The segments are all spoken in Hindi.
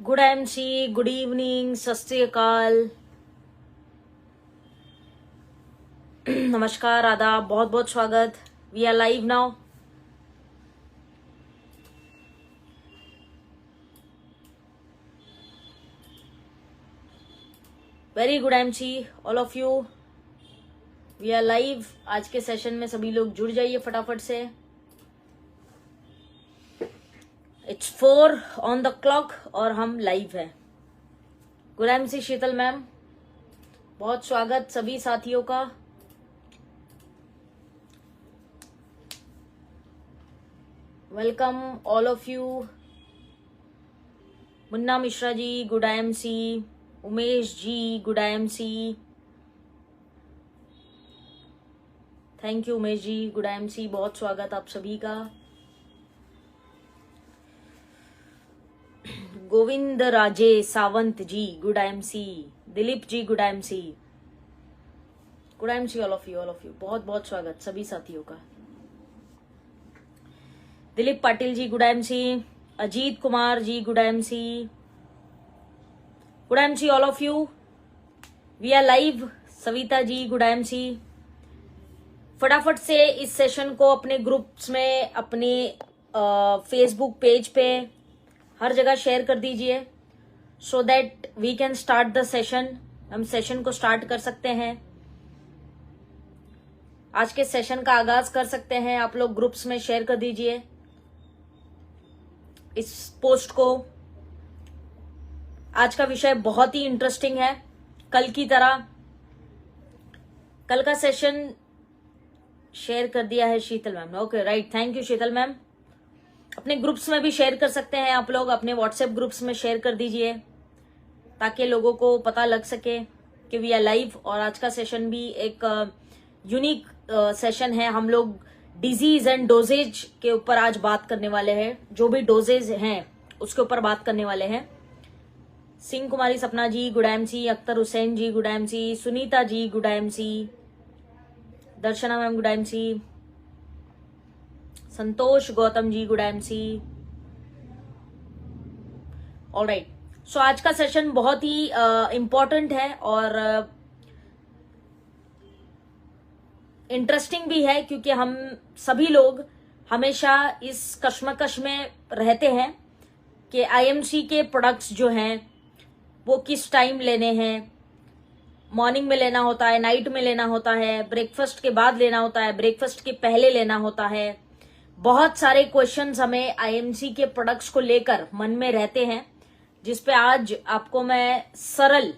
गुड एमसी, गुड इवनिंग, सत श्री अकाल, नमस्कार, आदाब, बहुत बहुत स्वागत। We are live now. Very good MC all of you. We are live. आज के सेशन में सभी लोग जुड़ जाइए फटाफट से। इट्स 4 ऑन द क्लॉक और हम लाइव है। गुड एमसी शीतल मैम, बहुत स्वागत सभी साथियों का। Welcome all of you. Munna Mishra ji, good MC. Umesh ji, good MC. Thank you Umesh ji, good MC, बहुत स्वागत आप सभी का। Govind Raje Sawant ji, good MC. Dilip ji, good MC. Good MC all of you, बहुत बहुत स्वागत सभी साथियों का। Dilip Patil ji, good MC. Ajit Kumar ji, good MC. Good MC all of you. We are live. Savita ji, good MC. फटाफट से इस सेशन को अपने ग्रुप्स में, अपने फेसबुक पेज पे, हर जगह शेयर कर दीजिए so that we can start the session. हम सेशन को स्टार्ट कर सकते हैं। आज के सेशन का आगाज कर सकते हैं। आप लोग ग्रुप्स में शेयर कर दीजिए इस पोस्ट को। आज का विषय बहुत ही इंटरेस्टिंग है, कल की तरह। कल का सेशन शेयर कर दिया है Sheetal ma'am. Okay, right, thank you Sheetal ma'am. अपने ग्रुप्स में भी शेयर कर सकते हैं आप लोग। अपने व्हाट्सएप ग्रुप्स में शेयर कर दीजिए ताकि लोगों को पता लग सके कि वी आर लाइव। और आज का सेशन भी एक यूनिक सेशन है। हम लोग डिजीज एंड डोजेज के ऊपर आज बात करने वाले हैं। जो भी डोजेज हैं उसके ऊपर बात करने वाले हैं। सिंह कुमारी सपना जी, गुड एमसी। अख्तर हुसैन जी, good MC. Sunita ji, good MC. दर्शना मैम, गुड एमसी। संतोष Gautam ji, good MC. Alright, सो आज का सेशन बहुत ही इम्पोर्टेंट है और इंटरेस्टिंग भी है, क्योंकि हम सभी लोग हमेशा इस कश्मकश में रहते हैं कि आईएमसी के प्रोडक्ट्स जो हैं वो किस टाइम लेने हैं। मॉर्निंग में लेना होता है, नाइट में लेना होता है, ब्रेकफास्ट के बाद लेना होता है, ब्रेकफास्ट के पहले लेना होता है। बहुत सारे क्वेश्चंस हमें आईएमसी के प्रोडक्ट्स को लेकर मन में रहते हैं, जिस पे आज आपको मैं सरल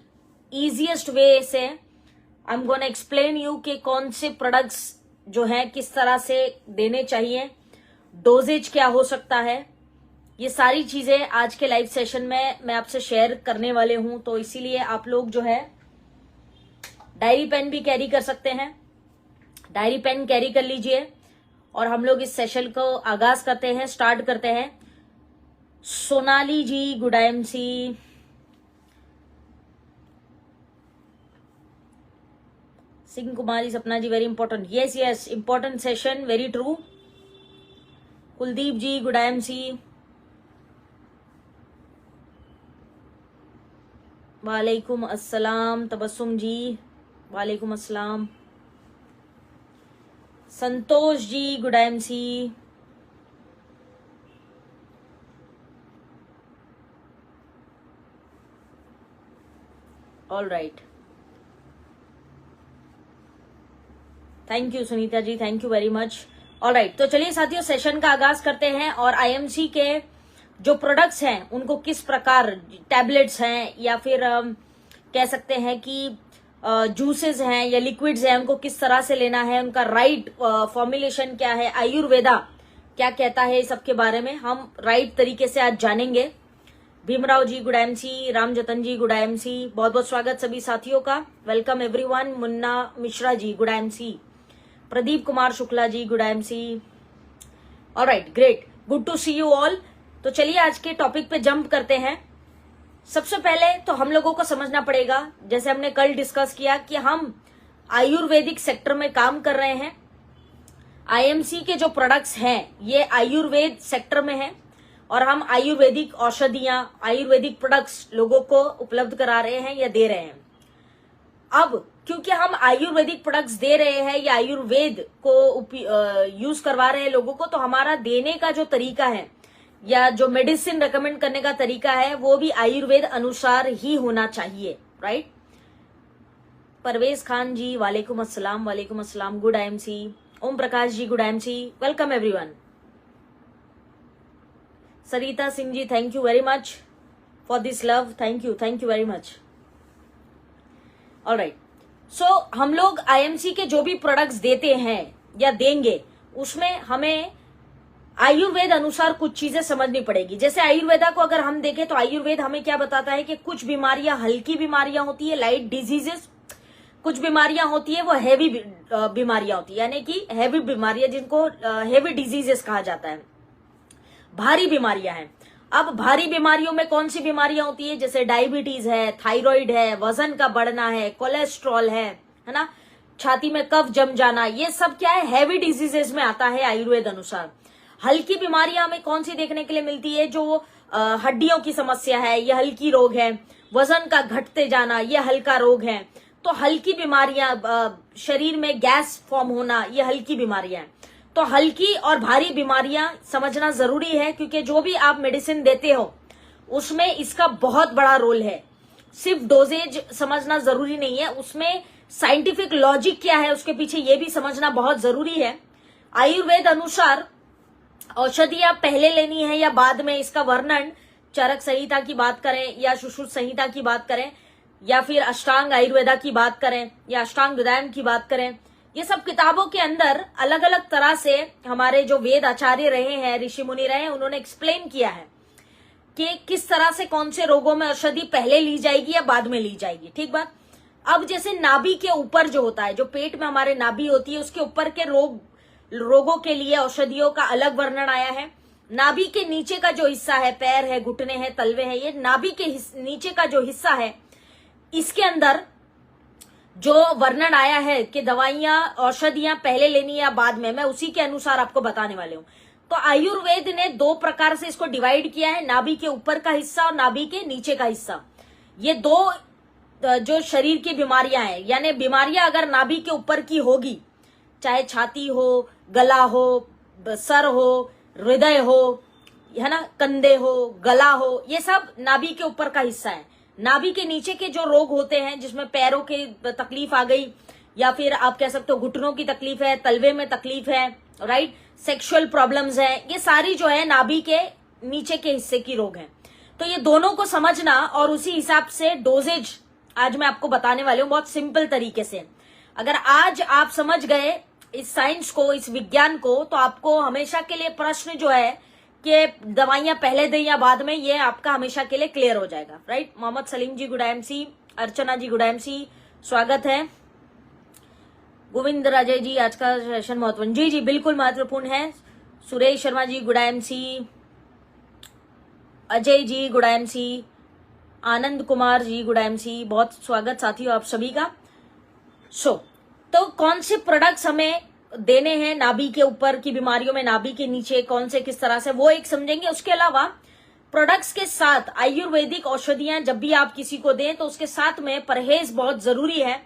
इजीएस्ट वे से I am gonna explain you कि कौन से प्रोडक्ट्स जो हैं किस तरह से देने चाहिए, डोजेज क्या हो सकता है। ये सारी चीजें आज के लाइव सेशन में मैं आपसे शेयर करने वाले हूं। तो इसीलिए आप लोग जो है डायरी पेन भी कैरी कर सकते हैं। डायरी पेन कैरी कर लीजिए और हम लोग इस सेशन को आगाज करते हैं, स्टार्ट करते हैं। Sonali ji, good MC. Singh Kumari Sapna ji, very important. Yes yes, important session, very true. Kuldeep ji, good MC. वालेकुम अस्सलाम। तबस्सुम जी, वालेकुम अस्सलाम। Santosh ji, good MC. All right, thank you Sunita ji, thank you very much. All right, तो चलिए साथियों सेशन का आगाज करते हैं। और आईएमसी के जो प्रोडक्ट्स हैं उनको किस प्रकार, टैबलेट्स हैं या फिर कह सकते हैं कि जूसेस हैं या लिक्विड्स हैं, उनको किस तरह से लेना है, उनका राइट फॉर्मुलेशन क्या है, आयुर्वेदा क्या कहता है, इस सब के बारे में हम राइट तरीके से आज जानेंगे। Bhimrao ji, good MC. राम जतन जी, गुड एमसी। बहुत बहुत स्वागत सभी साथियों का। Welcome everyone. Munna Mishra ji, good MC. Pradeep Kumar Shukla ji, good MC. Alright, great, good to see you all. तो चलिए आज के टॉपिक पे जंप करते हैं। सबसे पहले तो हम लोगों को समझना पड़ेगा, जैसे हमने कल डिस्कस किया, कि हम आयुर्वेदिक सेक्टर में काम कर रहे हैं। आईएमसी के जो प्रोडक्ट्स हैं ये आयुर्वेद सेक्टर में हैं और हम आयुर्वेदिक औषधियां, आयुर्वेदिक प्रोडक्ट्स लोगों को उपलब्ध करा रहे हैं या दे रहे हैं। अब क्योंकि हम आयुर्वेदिक प्रोडक्ट्स दे रहे हैं या आयुर्वेद को यूज करवा रहे हैं लोगों को, तो हमारा देने का जो तरीका है या जो मेडिसिन रेकमेंड करने का तरीका है वो भी आयुर्वेद अनुसार ही होना चाहिए, राइट। परवेज खान जी वालेकुम अस्सलाम, वालेकुम अस्सलाम, good IMC. Om Prakash ji good IMC, welcome everyone. Sarita Singh ji thank you very much for this love, thank you very much. All right, so हम लोग आईएमसी के जो भी प्रोडक्ट्स देते हैं या देंगे उसमें हमें आयुर्वेद अनुसार कुछ चीजें समझनी पड़ेगी। जैसे आयुर्वेदा को अगर हम देखें तो आयुर्वेद हमें क्या बताता है कि कुछ बीमारियां हल्की बीमारियां होती है, लाइट डिजीजेस, कुछ बीमारियां होती है वो हैवी बीमारियां होती है, यानी कि हैवी बीमारियां जिनको हैवी डिजीजेस कहा जाता है, भारी बीमारियां हैं। अब भारी बीमारियों में कौन सी बीमारियां होती है, जैसे डायबिटीज है, थायराइड है, वजन का बढ़ना है, कोलेस्ट्रॉल है ना, छाती में कफ जम जाना, ये सब क्या है, हैवी डिजीजेस में आता है आयुर्वेद अनुसार। हल्की बीमारियां हमें कौन सी देखने के लिए मिलती है, जो हड्डियों की समस्या है, ये हल्की रोग है, वजन का घटते जाना, ये हल्का रोग है। तो हल्की बीमारियां, शरीर में गैस फॉर्म होना, ये हल्की बीमारियां हैं। तो हल्की और भारी बीमारियां समझना जरूरी है, क्योंकि जो भी आप मेडिसिन देते हो उसमें इसका बहुत बड़ा रोल है। सिर्फ डोजेज समझना जरूरी नहीं है, उसमें साइंटिफिक लॉजिक क्या है उसके पीछे ये भी समझना बहुत जरूरी है। आयुर्वेद अनुसार औषधियां पहले लेनी है या बाद में, इसका वर्णन चरक संहिता की बात करें या सुश्रुत संहिता की बात करें या फिर अष्टांग आयुर्वेदा की बात करें या अष्टांग हृदय की बात करें, ये सब किताबों के अंदर अलग अलग तरह से हमारे जो वेद आचार्य रहे हैं, ऋषि मुनि रहे हैं, उन्होंने एक्सप्लेन किया है कि किस तरह से कौन से रोगों में औषधि पहले ली जाएगी या बाद में ली जाएगी। ठीक बात। अब जैसे नाभि के ऊपर जो होता है, जो पेट में हमारे नाभि होती है, उसके ऊपर के रोगों के लिए औषधियों का अलग वर्णन आया है। नाभि के नीचे का जो हिस्सा है, पैर है, घुटने हैं, तलवे हैं, ये नाभि के नीचे का जो हिस्सा है, इसके अंदर जो वर्णन आया है कि दवाइयां, औषधियां पहले लेनी या बाद में, मैं उसी के अनुसार आपको बताने वाले हूं। तो आयुर्वेद ने दो प्रकार से इसको डिवाइड किया है, नाभि के ऊपर का हिस्सा और नाभि के नीचे का हिस्सा। ये दो जो शरीर की बीमारियां हैं, यानी बीमारियां अगर नाभि के ऊपर की होगी, चाहे छाती हो, गला हो, सर हो, हृदय हो, है ना, कंधे हो, गला हो, ये सब नाभि के ऊपर का हिस्सा है। नाभि के नीचे के जो रोग होते हैं, जिसमें पैरों की तकलीफ आ गई या फिर आप कह सकते हो घुटनों की तकलीफ है, तलवे में तकलीफ है, राइट, सेक्सुअल प्रॉब्लम्स है, ये सारी जो है नाभि के नीचे के हिस्से की रोग है। तो ये दोनों को समझना और उसी हिसाब से डोजेज आज मैं आपको बताने वाली हूं बहुत सिंपल तरीके से। अगर आज आप समझ गए इस साइंस को, इस विज्ञान को, तो आपको हमेशा के लिए प्रश्न जो है कि दवाइयां पहले दें या बाद में, ये आपका हमेशा के लिए क्लियर हो जाएगा, राइट। मोहम्मद सलीम जी गुड आईएमसी, अर्चना जी गुड आईएमसी, स्वागत है। गोविंद राजे जी, आज का सेशन महत्वपूर्ण, जी बिल्कुल महत्वपूर्ण है। सुरेश शर्मा जी good IMC, Ajay ji good IMC, Anand Kumar ji good IMC, बहुत स्वागत साथियों आप सभी का। तो कौन से प्रोडक्ट्स हमें देने हैं नाभि के ऊपर की बीमारियों में, नाभि के नीचे कौन से किस तरह से, वो एक समझेंगे। उसके अलावा प्रोडक्ट्स के साथ आयुर्वेदिक औषधियां जब भी आप किसी को दें तो उसके साथ में परहेज बहुत जरूरी है,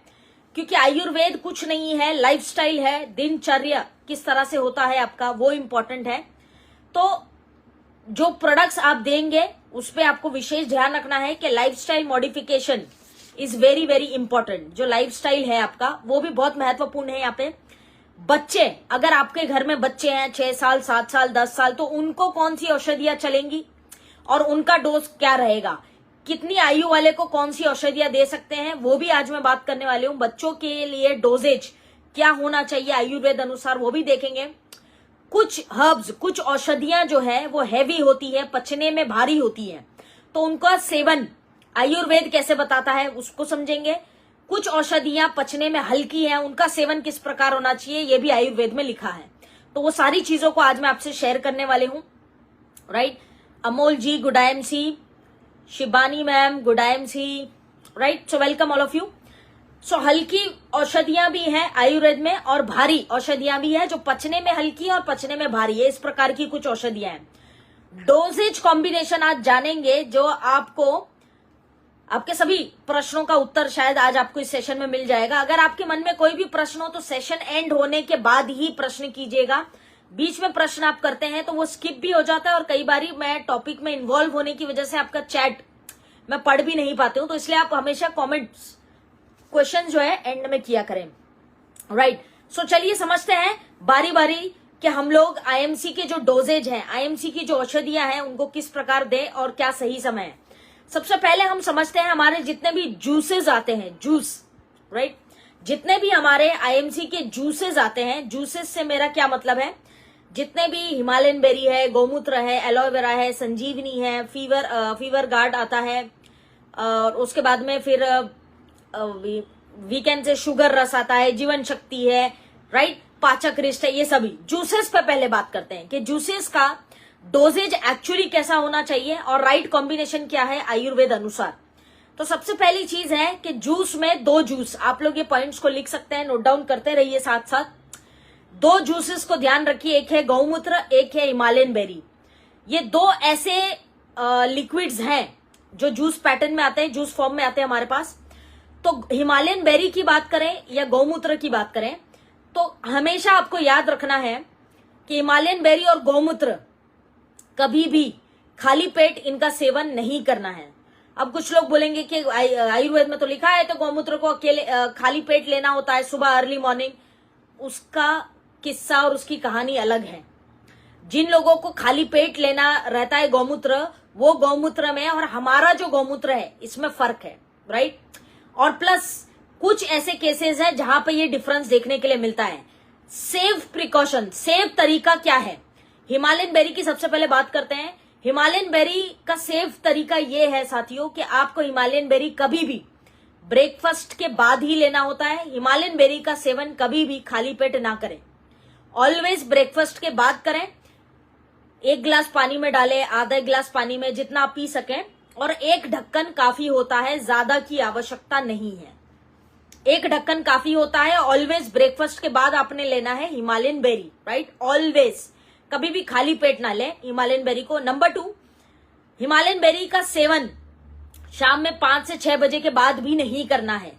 क्योंकि आयुर्वेद कुछ नहीं है, लाइफस्टाइल है, दिनचर्या किस तरह से होता है आपका, वो इम्पोर्टेंट है। तो जो प्रोडक्ट्स आप देंगे उस पर आपको विशेष ध्यान रखना है कि lifestyle modification is very very important. जो लाइफस्टाइल है आपका वो भी बहुत महत्वपूर्ण है। यहाँ पे बच्चे, अगर आपके घर में बच्चे हैं 6 साल, 7 साल, 10 साल, तो उनको कौन सी औषधियां चलेंगी और उनका डोज क्या रहेगा, कितनी आयु वाले को कौन सी औषधियां दे सकते हैं, वो भी आज मैं बात करने वाली हूँ। बच्चों के लिए डोजेज क्या होना चाहिए आयुर्वेद अनुसार, वो भी देखेंगे। कुछ हर्ब्स, कुछ औषधियां जो है वो हैवी होती है, पचने में भारी होती है, तो उनका सेवन आयुर्वेद कैसे बताता है उसको समझेंगे। कुछ औषधियां पचने में हल्की हैं, उनका सेवन किस प्रकार होना चाहिए, ये भी आयुर्वेद में लिखा है। तो वो सारी चीजों को आज मैं आपसे शेयर करने वाले हूं, right. Amol ji good IMC, Shibani ma'am good IMC, right. So welcome all of you. So हल्की औषधियां भी हैं आयुर्वेद में और भारी औषधियां भी हैं, जो पचने में हल्की और पचने में भारी है, इस प्रकार की कुछ औषधियां हैं। डोजेज कॉम्बिनेशन आज जानेंगे जो आपको आपके सभी प्रश्नों का उत्तर शायद आज आपको इस सेशन में मिल जाएगा। अगर आपके मन में कोई भी प्रश्न हो तो सेशन एंड होने के बाद ही प्रश्न कीजिएगा। बीच में प्रश्न आप करते हैं तो वो स्किप भी हो जाता है और कई बार मैं टॉपिक में इन्वॉल्व होने की वजह से आपका चैट मैं पढ़ भी नहीं पाती हूं, तो इसलिए आप हमेशा कमेंट्स क्वेश्चन जो है एंड में किया करें। राइट, सो चलिए समझते हैं बारी बारी कि हम लोग आईएमसी के जो डोजेज हैं, आईएमसी की जो औषधियां हैं, उनको किस प्रकार दें और क्या सही समय है। सबसे पहले हम समझते हैं हमारे जितने भी जूसेस आते हैं, जूस, राइट, जितने भी हमारे आईएमसी के जूसेस आते हैं, जूसेस से मेरा क्या मतलब है, जितने भी हिमालयन बेरी है, गौमूत्र है, एलोवेरा है, संजीवनी है, फीवर गार्ड आता है, और उसके बाद में फिर वीकेंड से शुगर रस आता है, जीवन शक्ति है, राइट, पाचक रिष्ट है, ये सभी जूसेस पे पहले बात करते हैं कि जूसेस का डोजेज एक्चुअली कैसा होना चाहिए और राइट कॉम्बिनेशन क्या है आयुर्वेद अनुसार। तो सबसे पहली चीज है कि जूस में 2 जूस, आप लोग ये पॉइंट्स को लिख सकते हैं, नोट डाउन करते रहिए साथ साथ। 2 जूसेस को ध्यान रखिए, एक है गौमूत्र, एक है हिमालयन बेरी। ये 2 ऐसे लिक्विड्स हैं जो जूस पैटर्न में आते हैं, जूस फॉर्म में आते हैं हमारे पास। तो हिमालयन बेरी की बात करें या गौमूत्र की बात करें तो हमेशा आपको याद रखना है कि हिमालयन बेरी और गौमूत्र कभी भी खाली पेट इनका सेवन नहीं करना है। अब कुछ लोग बोलेंगे कि आयुर्वेद में तो लिखा है तो गौमूत्र को अकेले खाली पेट लेना होता है सुबह अर्ली मॉर्निंग। उसका किस्सा और उसकी कहानी अलग है। जिन लोगों को खाली पेट लेना रहता है गौमूत्र, वो गौमूत्र में और हमारा जो गौमूत्र है इसमें फर्क है, राइट। और प्लस कुछ ऐसे केसेस हैं जहां पे ये डिफरेंस देखने के लिए मिलता है। सेफ प्रिकॉशन, सेफ तरीका क्या है, हिमालयन बेरी की सबसे पहले बात करते हैं। हिमालयन बेरी का सेफ तरीका ये है साथियों कि आपको हिमालयन बेरी कभी भी ब्रेकफास्ट के बाद ही लेना होता है। हिमालयन बेरी का सेवन कभी भी खाली पेट ना करें, ऑलवेज ब्रेकफास्ट के बाद करें। 1 गिलास पानी में डालें, आधा गिलास पानी में, जितना आप पी सकें, और 1 ढक्कन काफी होता है, ज्यादा की आवश्यकता नहीं है। 1 ढक्कन काफी होता है। ऑलवेज ब्रेकफास्ट के बाद आपने लेना है हिमालयन बेरी, राइट, ऑलवेज, कभी भी खाली पेट ना लें हिमालयन बेरी को। नंबर 2, हिमालयन बेरी का सेवन शाम में 5 से 6 बजे के बाद भी नहीं करना है।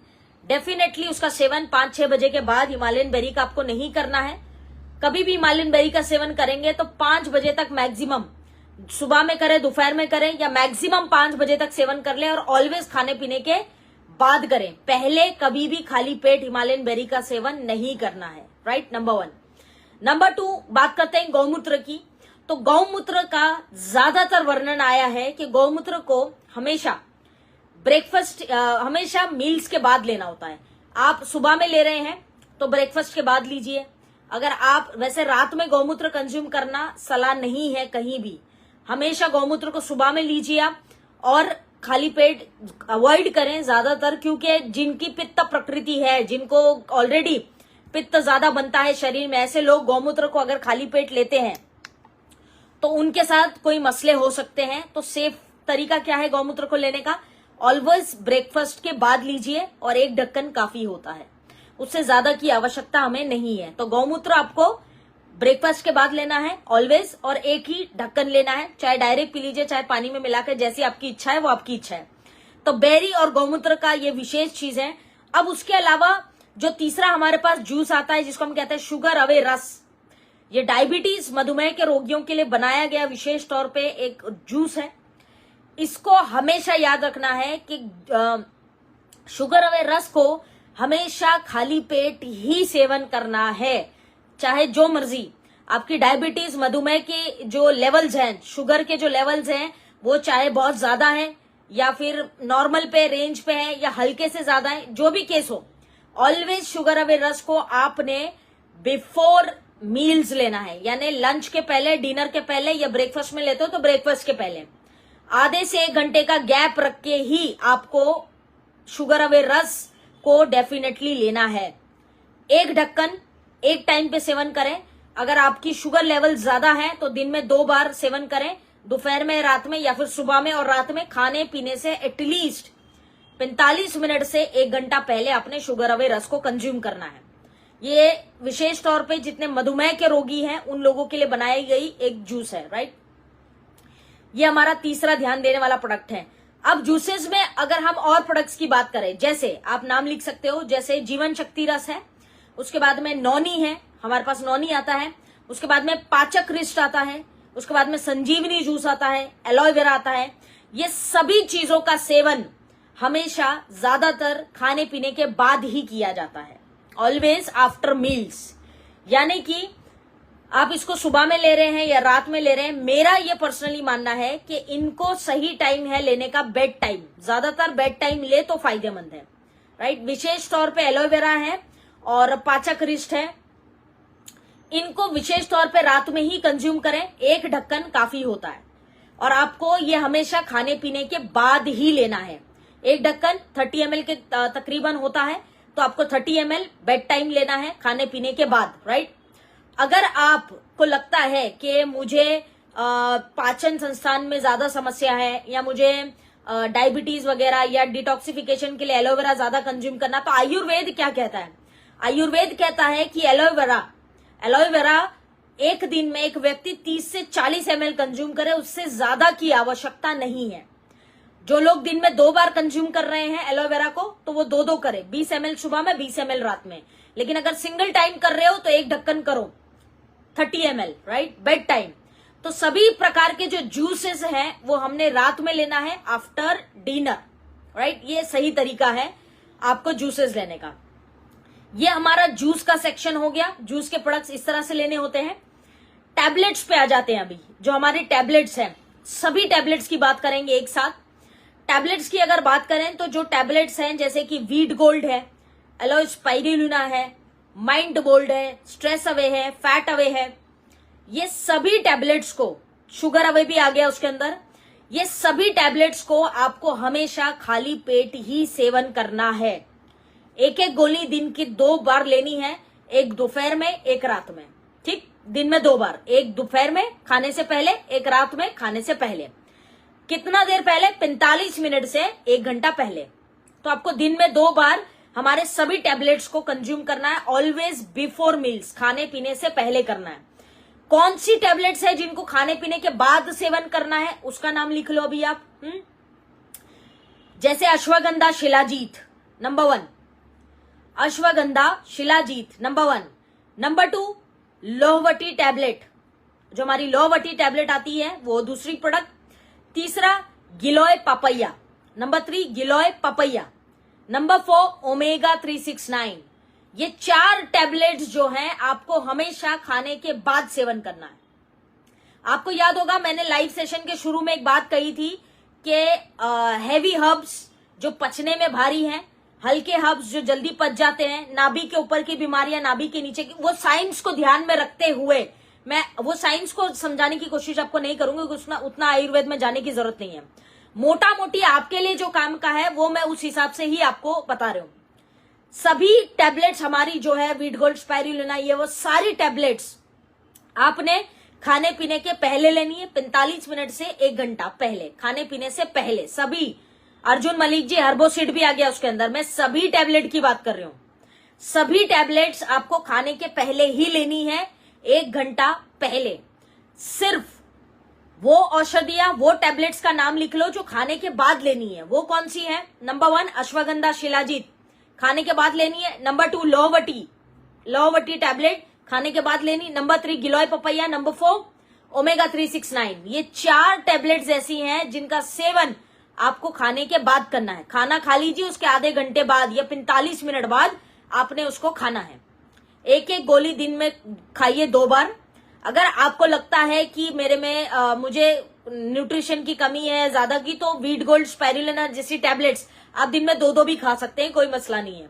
डेफिनेटली उसका सेवन 5-6 बजे के बाद हिमालयन बेरी का आपको नहीं करना है। कभी भी हिमालयन बेरी का सेवन करेंगे तो 5 बजे तक मैक्सिमम, सुबह में करें, दोपहर में करें, या मैक्सिमम 5 बजे तक सेवन कर लें और ऑलवेज खाने पीने के बाद करें। पहले कभी भी खाली पेट हिमालयन बेरी का सेवन नहीं करना है, राइट, नंबर 1। नंबर 2, बात करते हैं गौमूत्र की। तो गौमूत्र का ज्यादातर वर्णन आया है कि गौमूत्र को हमेशा ब्रेकफास्ट, हमेशा मील्स के बाद लेना होता है। आप सुबह में ले रहे हैं तो ब्रेकफास्ट के बाद लीजिए। अगर आप वैसे रात में गौमूत्र कंज्यूम करना सलाह नहीं है कहीं भी, हमेशा गौमूत्र को सुबह में लीजिए आप, और खाली पेट अवॉइड करें ज्यादातर, क्योंकि जिनकी पित्त प्रकृति है, जिनको ऑलरेडी पित्त ज्यादा बनता है शरीर में, ऐसे लोग गौमूत्र को अगर खाली पेट लेते हैं तो उनके साथ कोई मसले हो सकते हैं। तो सेफ तरीका क्या है गौमूत्र को लेने का, ऑलवेज ब्रेकफास्ट के बाद लीजिए और 1 ढक्कन काफी होता है, उससे ज्यादा की आवश्यकता हमें नहीं है। तो गौमूत्र आपको ब्रेकफास्ट के बाद लेना है ऑलवेज, और 1 ही ढक्कन लेना है, चाहे डायरेक्ट पी लीजिए चाहे पानी में मिलाकर, जैसी आपकी इच्छा है वो आपकी इच्छा है। तो बेरी और गौमूत्र का ये विशेष चीज है। अब उसके अलावा जो तीसरा हमारे पास जूस आता है जिसको हम कहते हैं शुगर अवे रस, ये डायबिटीज, मधुमेह के रोगियों के लिए बनाया गया विशेष तौर पे एक जूस है। इसको हमेशा याद रखना है कि शुगर अवे रस को हमेशा खाली पेट ही सेवन करना है, चाहे जो मर्जी आपकी डायबिटीज, मधुमेह के जो लेवल्स हैं, शुगर के जो लेवल्स हैं, वो चाहे बहुत ज्यादा है या फिर नॉर्मल पे रेंज पे है या हल्के से ज्यादा है, जो भी केस हो, ऑलवेज शुगर अवे रस को आपने बिफोर मील्स लेना है, यानी लंच के पहले, डिनर के पहले, या ब्रेकफास्ट में लेते हो तो ब्रेकफास्ट के पहले आधे से 1 घंटे का गैप रख के ही आपको शुगर अवे रस को डेफिनेटली लेना है। 1 ढक्कन 1 टाइम पे सेवन करें। अगर आपकी शुगर लेवल ज्यादा है तो दिन में 2 बार सेवन करें, दोपहर में, रात में, या फिर सुबह में और रात में। खाने पीने से एटलीस्ट 45 मिनट से 1 घंटा पहले आपने शुगर अवे रस को कंज्यूम करना है। ये विशेष तौर पे जितने मधुमेह के रोगी हैं उन लोगों के लिए बनाई गई एक जूस है, राइट। ये हमारा तीसरा ध्यान देने वाला प्रोडक्ट है। अब जूसेस में अगर हम और प्रोडक्ट्स की बात करें, जैसे आप नाम लिख सकते हो, जैसे जीवन शक्ति रस है, उसके बाद में नौनी है, हमारे पास नौनी आता है, उसके बाद में पाचक रिष्ट आता है, उसके बाद में संजीवनी जूस आता है, एलोवेरा आता है। ये सभी चीजों का सेवन हमेशा ज्यादातर खाने पीने के बाद ही किया जाता है, ऑलवेज आफ्टर मील्स। यानी कि आप इसको सुबह में ले रहे हैं या रात में ले रहे हैं, मेरा ये पर्सनली मानना है कि इनको सही टाइम है लेने का बेड टाइम। ज्यादातर बेड टाइम ले तो फायदेमंद है, राइट। विशेष तौर पे एलोवेरा है और पाचक रिष्ट है, इनको विशेष तौर पे रात में ही कंज्यूम करें, एक ढक्कन काफी होता है। और आपको ये हमेशा खाने पीने के बाद ही लेना है। एक ढक्कन 30 ml के तकरीबन होता है, तो आपको 30 ml बेड टाइम लेना है खाने पीने के बाद, राइट। अगर आपको लगता है कि मुझे पाचन संस्थान में ज्यादा समस्या है या मुझे डायबिटीज वगैरह या डिटॉक्सिफिकेशन के लिए एलोवेरा ज्यादा कंज्यूम करना, तो आयुर्वेद क्या कहता है? आयुर्वेद कहता है कि एलोवेरा एक दिन में एक व्यक्ति 30 से 40 ml कंज्यूम करे, उससे ज्यादा की आवश्यकता नहीं है। जो लोग दिन में 2 बार कंज्यूम कर रहे हैं एलोवेरा को, तो वो 2-2 करे, 20 ml सुबह में, 20 ml रात में। लेकिन अगर सिंगल टाइम कर रहे हो तो एक ढक्कन करो, 30 ml, राइट, बेड टाइम। तो सभी प्रकार के जो जूसेस हैं वो हमने रात में लेना है आफ्टर डिनर, राइट। ये सही तरीका है आपको जूसेस लेने का। ये हमारा जूस का सेक्शन हो गया। जूस के प्रोडक्ट्स इस तरह से लेने होते हैं। टैबलेट्स पे आ जाते हैं। अभी जो हमारे टैबलेट्स हैं, सभी टैबलेट्स की बात करेंगे एक साथ। टैबलेट्स की अगर बात करें तो जो टैबलेट्स हैं जैसे कि वीट गोल्ड है, एलोए स्पाइरुलिना है, माइंड बोल्ड है, स्ट्रेस अवे है, फैट अवे है, ये सभी टैबलेट्स को, शुगर अवे भी आ गया उसके अंदर, ये सभी टैबलेट्स को आपको हमेशा खाली पेट ही सेवन करना है। एक एक गोली दिन की 2 बार लेनी है, एक दोपहर में एक रात में, ठीक। दिन में 2 बार, एक दोपहर में खाने से पहले, एक रात में खाने से पहले। कितना देर पहले? 45 मिनट से 1 घंटा पहले। तो आपको दिन में 2 बार हमारे सभी टैबलेट्स को कंज्यूम करना है, ऑलवेज बिफोर मील्स, खाने पीने से पहले करना है। कौन सी टैबलेट्स है जिनको खाने पीने के बाद सेवन करना है, उसका नाम लिख लो अभी आप। जैसे ashwagandha shilajit number 1, ashwagandha shilajit number 1। Number 2 Lohvati tablet, जो हमारी लोहवटी टैबलेट आती है वो दूसरी प्रोडक्ट। तीसरा गिलोय पपैया, नंबर 3 गिलोय पपैया। Number 4 omega 369। ये 4 टैबलेट्स जो हैं आपको हमेशा खाने के बाद सेवन करना है। आपको याद होगा मैंने लाइव सेशन के शुरू में एक बात कही थी कि हैवी हर्ब्स जो पचने में भारी हैं, हल्के हर्ब्स जो जल्दी पच जाते हैं, नाभि के ऊपर की बीमारियां, नाभि के नीचे की, वो साइंस को ध्यान में रखते हुए मैं वो साइंस को समझाने की कोशिश आपको नहीं करूंगी, उतना आयुर्वेद में जाने की जरूरत नहीं है। मोटा मोटी आपके लिए जो काम का है वो मैं उस हिसाब से ही आपको बता रही हूं। सभी टैबलेट्स हमारी जो है वीट गोल्ड स्पाइरुलिना, ये वो सारी टैबलेट्स आपने खाने पीने के पहले लेनी है, 45 मिनट से 1 घंटा पहले, खाने पीने से पहले। सभी, अर्जुन मलिक जी हर्बोसिड भी आ गया उसके अंदर, मैं सभी टैबलेट की बात कर रही हूं। सभी टैबलेट्स आपको खाने के पहले ही लेनी है, 1 घंटा पहले। सिर्फ वो औषधियां, वो टैबलेट्स का नाम लिख लो जो खाने के बाद लेनी है। वो कौन सी है? नंबर 1 अश्वगंधा शिलाजीत, खाने के बाद लेनी है। नंबर 2 लोहवटी टैबलेट, खाने के बाद लेनी। नंबर 3 गिलोय पपैया। Number 4 omega 369। ये 4 टैबलेट्स ऐसी हैं जिनका सेवन आपको खाने के बाद करना है। खाना खा लीजिए, उसके आधे घंटे बाद या 45 मिनट बाद आपने उसको खाना है। एक एक गोली दिन में खाइए 2 बार। अगर आपको लगता है कि मेरे में मुझे न्यूट्रिशन की कमी है ज्यादा की, तो वीट गोल्ड स्पाइरुलिना जैसी टैबलेट्स आप दिन में 2-2 भी खा सकते हैं, कोई मसला नहीं है।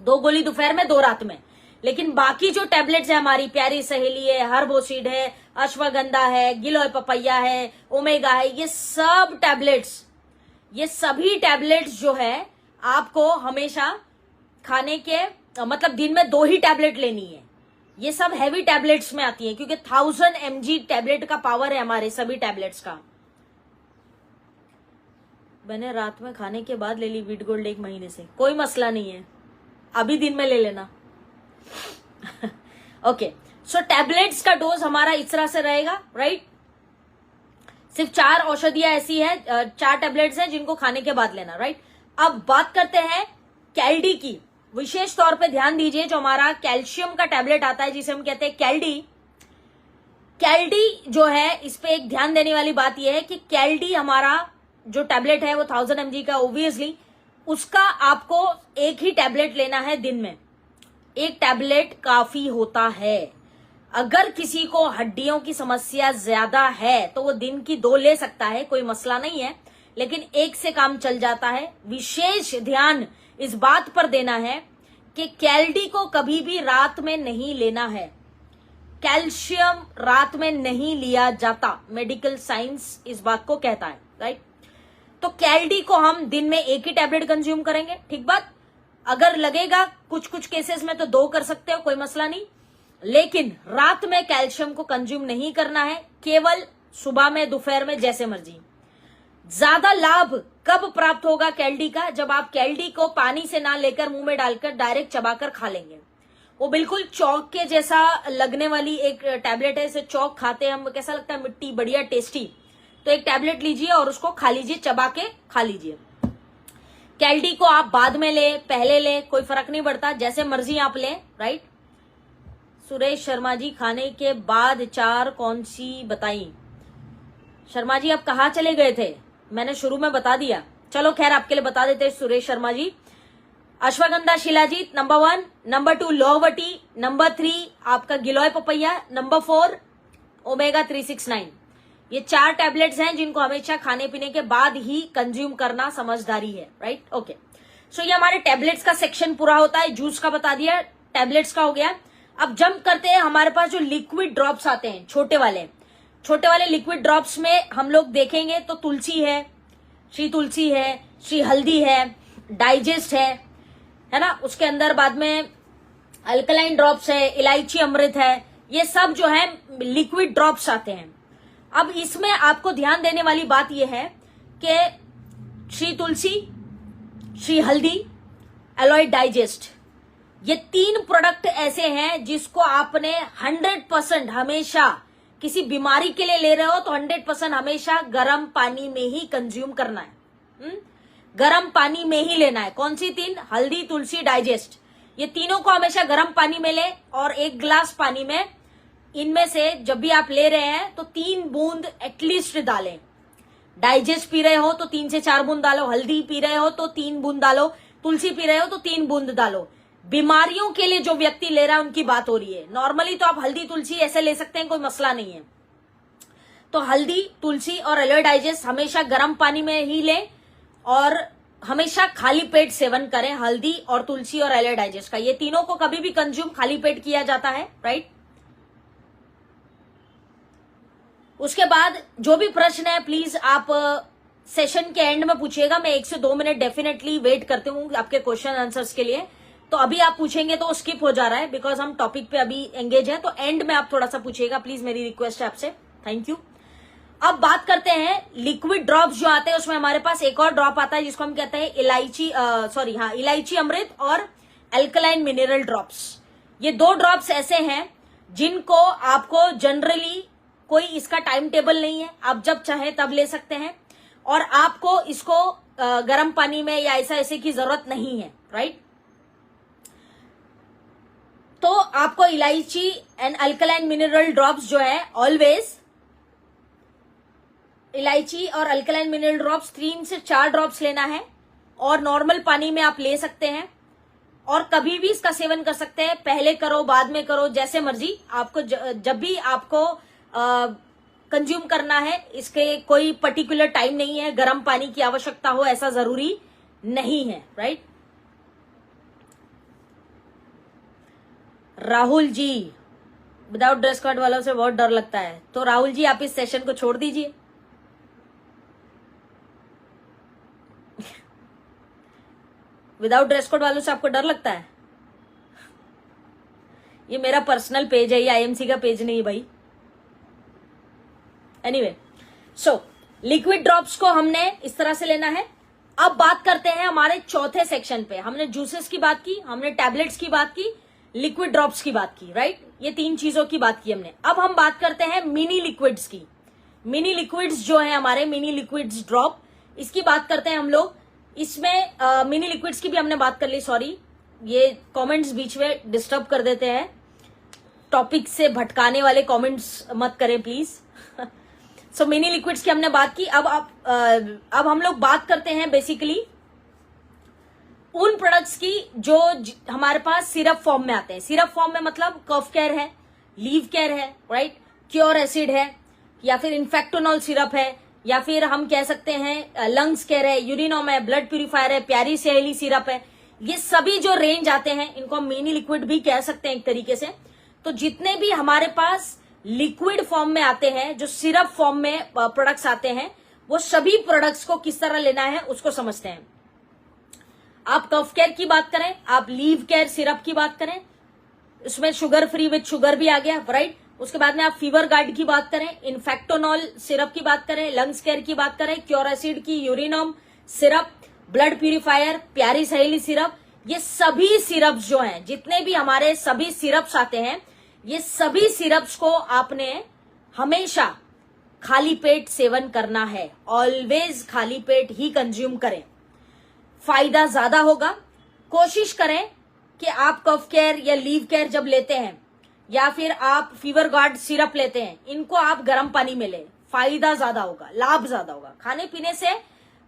2 गोली दोपहर में, 2 रात में। लेकिन बाकी जो टैबलेट्स है हमारी, प्यारी सहेली है, हर्बोसिड है, अश्वगंधा है, गिलोय पपैया है, ओमेगा है, ये सब टैबलेट्स, ये सभी टैबलेट्स जो है आपको हमेशा खाने के मतलब दिन में 2 ही टैबलेट लेनी है। ये सब हैवी टैबलेट्स में आती है क्योंकि 1000 mg टैबलेट का पावर है हमारे सभी टैबलेट्स का। मैंने रात में खाने के बाद ले ली वीट गोल्ड 1 महीने से, कोई मसला नहीं है, अभी दिन में ले लेना। ओके, सो टैबलेट्स का डोज हमारा इस तरह से रहेगा, राइट। सिर्फ 4 औषधियां ऐसी हैं, 4 टैबलेट्स हैं जिनको खाने के बाद लेना, राइट। अब बात करते हैं कैल्डी की। विशेष तौर पे ध्यान दीजिए, जो हमारा कैल्शियम का टैबलेट आता है जिसे हम कहते हैं कैल्डी, कैल्डी जो है, इस पे एक ध्यान देने वाली बात यह है कि कैल्डी हमारा जो टैबलेट है वो 1000 mg का, ओब्वियसली उसका आपको एक ही टैबलेट लेना है दिन में। एक टैबलेट काफी होता है। अगर किसी को हड्डियों की समस्या ज्यादा है तो वो दिन की 2 ले सकता है, कोई मसला नहीं है, लेकिन एक से काम चल जाता है। विशेष ध्यान इस बात पर देना है कि कैल्डी को कभी भी रात में नहीं लेना है। कैल्शियम रात में नहीं लिया जाता, मेडिकल साइंस इस बात को कहता है, राइट। तो कैल्डी को हम दिन में एक ही टैबलेट कंज्यूम करेंगे, ठीक बात। अगर लगेगा कुछ कुछ केसेस में तो 2 कर सकते हो, कोई मसला नहीं, लेकिन रात में कैल्शियम को कंज्यूम नहीं करना है, केवल सुबह में, दोपहर में, जैसे मर्जी। ज्यादा लाभ कब प्राप्त होगा कैल्डी का? जब आप कैल्डी को पानी से ना लेकर मुंह में डालकर डायरेक्ट चबाकर खा लेंगे। वो बिल्कुल चौक के जैसा लगने वाली एक टैबलेट है। इसे चौक खाते हैं हम, कैसा लगता है, मिट्टी, बढ़िया टेस्टी। तो एक टैबलेट लीजिए और उसको खा लीजिए, चबा के खा लीजिए। कैल्डी को आप बाद में ले, पहले ले, कोई फर्क नहीं पड़ता, जैसे मर्जी आप ले, राइट। सुरेश शर्मा जी, खाने के बाद 4 कौन सी बताई? शर्मा जी आप कहाँ चले गए थे? मैंने शुरू में बता दिया। चलो खैर, आपके लिए बता देते हैं Suresh Sharma ji. Ashwagandha shilajit number 1, number 2 Lohvati, number 3 आपका गिलोय पपैया, नंबर 4 ओमेगा 369। ये 4 टैबलेट्स हैं जिनको हमेशा खाने पीने के बाद ही कंज्यूम करना समझदारी है, राइट। ओके, सो ये हमारे टैबलेट्स का सेक्शन पूरा होता है। जूस का बता दिया, टैबलेट्स का हो गया। अब जंप करते हैं, हमारे पास जो लिक्विड ड्रॉप्स आते हैं, छोटे वाले लिक्विड ड्रॉप्स में हम लोग देखेंगे तो तुलसी है, श्री तुलसी है, श्री हल्दी है, डाइजेस्ट है ना। उसके अंदर बाद में अल्कलाइन ड्रॉप्स है, इलायची अमृत है, ये सब जो है लिक्विड ड्रॉप्स आते हैं। अब इसमें आपको ध्यान देने वाली बात यह है कि श्री तुलसी, श्री हल्दी, एलॉय डाइजेस्ट, ये 3 प्रोडक्ट ऐसे हैं जिसको आपने 100% हमेशा किसी बीमारी के लिए ले रहे हो तो 100% हमेशा गर्म पानी में ही कंज्यूम करना है। गर्म पानी में ही लेना है। कौन सी 3? हल्दी, तुलसी, डाइजेस्ट, ये तीनों को हमेशा गर्म पानी में ले और 1 गिलास पानी में इनमें से जब भी आप ले रहे हैं तो 3 बूंद एटलीस्ट डालें। डाइजेस्ट पी रहे हो तो 3 से 4 बूंद डालो, हल्दी पी रहे हो तो 3 बूंद डालो, तुलसी पी रहे हो तो 3 बूंद डालो। बीमारियों के लिए जो व्यक्ति ले रहा है उनकी बात हो रही है। नॉर्मली तो आप हल्दी तुलसी ऐसे ले सकते हैं, कोई मसला नहीं है। तो हल्दी, तुलसी और एलोए डाइजेस्ट हमेशा गर्म पानी में ही लें और हमेशा खाली पेट सेवन करें। हल्दी और तुलसी और एलोए डाइजेस्ट का, ये तीनों को कभी भी कंज्यूम खाली पेट किया जाता है, राइट। उसके बाद जो भी प्रश्न है प्लीज आप सेशन के एंड में पूछिएगा। मैं 1 से 2 मिनट डेफिनेटली वेट करती हूँ आपके क्वेश्चन आंसर्स के लिए। तो अभी आप पूछेंगे तो स्किप हो जा रहा है बिकॉज हम टॉपिक पे अभी एंगेज है। तो एंड में आप थोड़ा सा पूछिएगा प्लीज, मेरी रिक्वेस्ट है आपसे, थैंक यू। अब बात करते हैं लिक्विड ड्रॉप्स जो आते हैं, उसमें हमारे पास एक और ड्रॉप आता है जिसको हम कहते हैं इलायची अमृत और अल्कलाइन मिनरल ड्रॉप्स। ये 2 ड्रॉप्स ऐसे हैं जिनको आपको जनरली कोई इसका टाइम टेबल नहीं है, आप जब चाहे तब ले सकते हैं और आपको इसको गर्म पानी में या ऐसे की जरूरत नहीं है, राइट। तो आपको इलायची एंड अल्कलाइन मिनरल ड्रॉप्स जो है ऑलवेज इलायची और अल्कलाइन मिनरल ड्रॉप्स 3 से 4 ड्रॉप्स लेना है और नॉर्मल पानी में आप ले सकते हैं और कभी भी इसका सेवन कर सकते हैं। पहले करो, बाद में करो, जैसे मर्जी आपको, जब भी आपको कंज्यूम करना है, इसके कोई पर्टिकुलर टाइम नहीं है। गर्म पानी की आवश्यकता हो ऐसा जरूरी नहीं है, right. Rahul ji, without dress code वालों से बहुत डर लगता है। तो राहुल जी आप इस सेशन को छोड़ दीजिए। विदाउट ड्रेस कोड वालों से आपको डर लगता है? ये मेरा पर्सनल पेज है, ये आईएमसी का पेज नहीं भाई। एनीवे, सो लिक्विड ड्रॉप्स को हमने इस तरह से लेना है। अब बात करते हैं हमारे चौथे सेक्शन पे। हमने जूसेस की बात की, हमने टैबलेट्स की बात की, लिक्विड ड्रॉप्स की बात की, राइट। ये 3 चीजों की बात की हमने। अब हम बात करते हैं मिनी लिक्विड्स की। मिनी लिक्विड्स जो है हमारे, मिनी लिक्विड्स ड्रॉप, इसकी बात करते हैं हम लोग। इसमें मिनी लिक्विड्स की भी हमने बात कर ली। सॉरी, ये कमेंट्स बीच में डिस्टर्ब कर देते हैं, टॉपिक से भटकाने वाले कमेंट्स मत करें प्लीज। सो मिनी लिक्विड्स की हमने बात की। अब हम लोग बात करते हैं बेसिकली उन प्रोडक्ट्स की जो हमारे पास सिरप फॉर्म में आते हैं। सिरप फॉर्म में मतलब कफ केयर है, लीव केयर है, राइट, क्योर एसिड है, या फिर इन्फेक्टोनॉल सिरप है, या फिर हम कह सकते हैं लंग्स केयर है, यूरिनोम है, ब्लड प्यूरिफायर है, प्यारी सहेली सिरप है। ये सभी जो रेंज आते हैं इनको हम मिनी लिक्विड भी कह सकते हैं एक तरीके से। तो जितने भी हमारे पास लिक्विड फॉर्म में आते हैं, जो सिरप फॉर्म में प्रोडक्ट्स आते हैं, वो सभी प्रोडक्ट्स को किस तरह लेना है उसको समझते हैं। आप कफ केयर की बात करें, आप लीव केयर सिरप की बात करें, उसमें शुगर फ्री विद शुगर भी आ गया, राइट। उसके बाद में आप फीवर गार्ड की बात करें, इन्फेक्टोनॉल सिरप की बात करें, लंग्स केयर की बात करें, क्योर एसिड की, यूरिनोम सिरप, ब्लड प्यूरिफायर, प्यारी सहेली सिरप, ये सभी सिरप्स जो हैं, जितने भी हमारे सभी सिरप्स आते हैं, ये सभी सिरप्स को आपने हमेशा खाली पेट सेवन करना है। ऑलवेज खाली पेट ही कंज्यूम करें, फायदा ज्यादा होगा। कोशिश करें कि आप कफ केयर या लीव केयर जब लेते हैं, या फिर आप फीवर गार्ड सिरप लेते हैं, इनको आप गर्म पानी में लें, फायदा ज्यादा होगा, लाभ ज्यादा होगा। खाने पीने से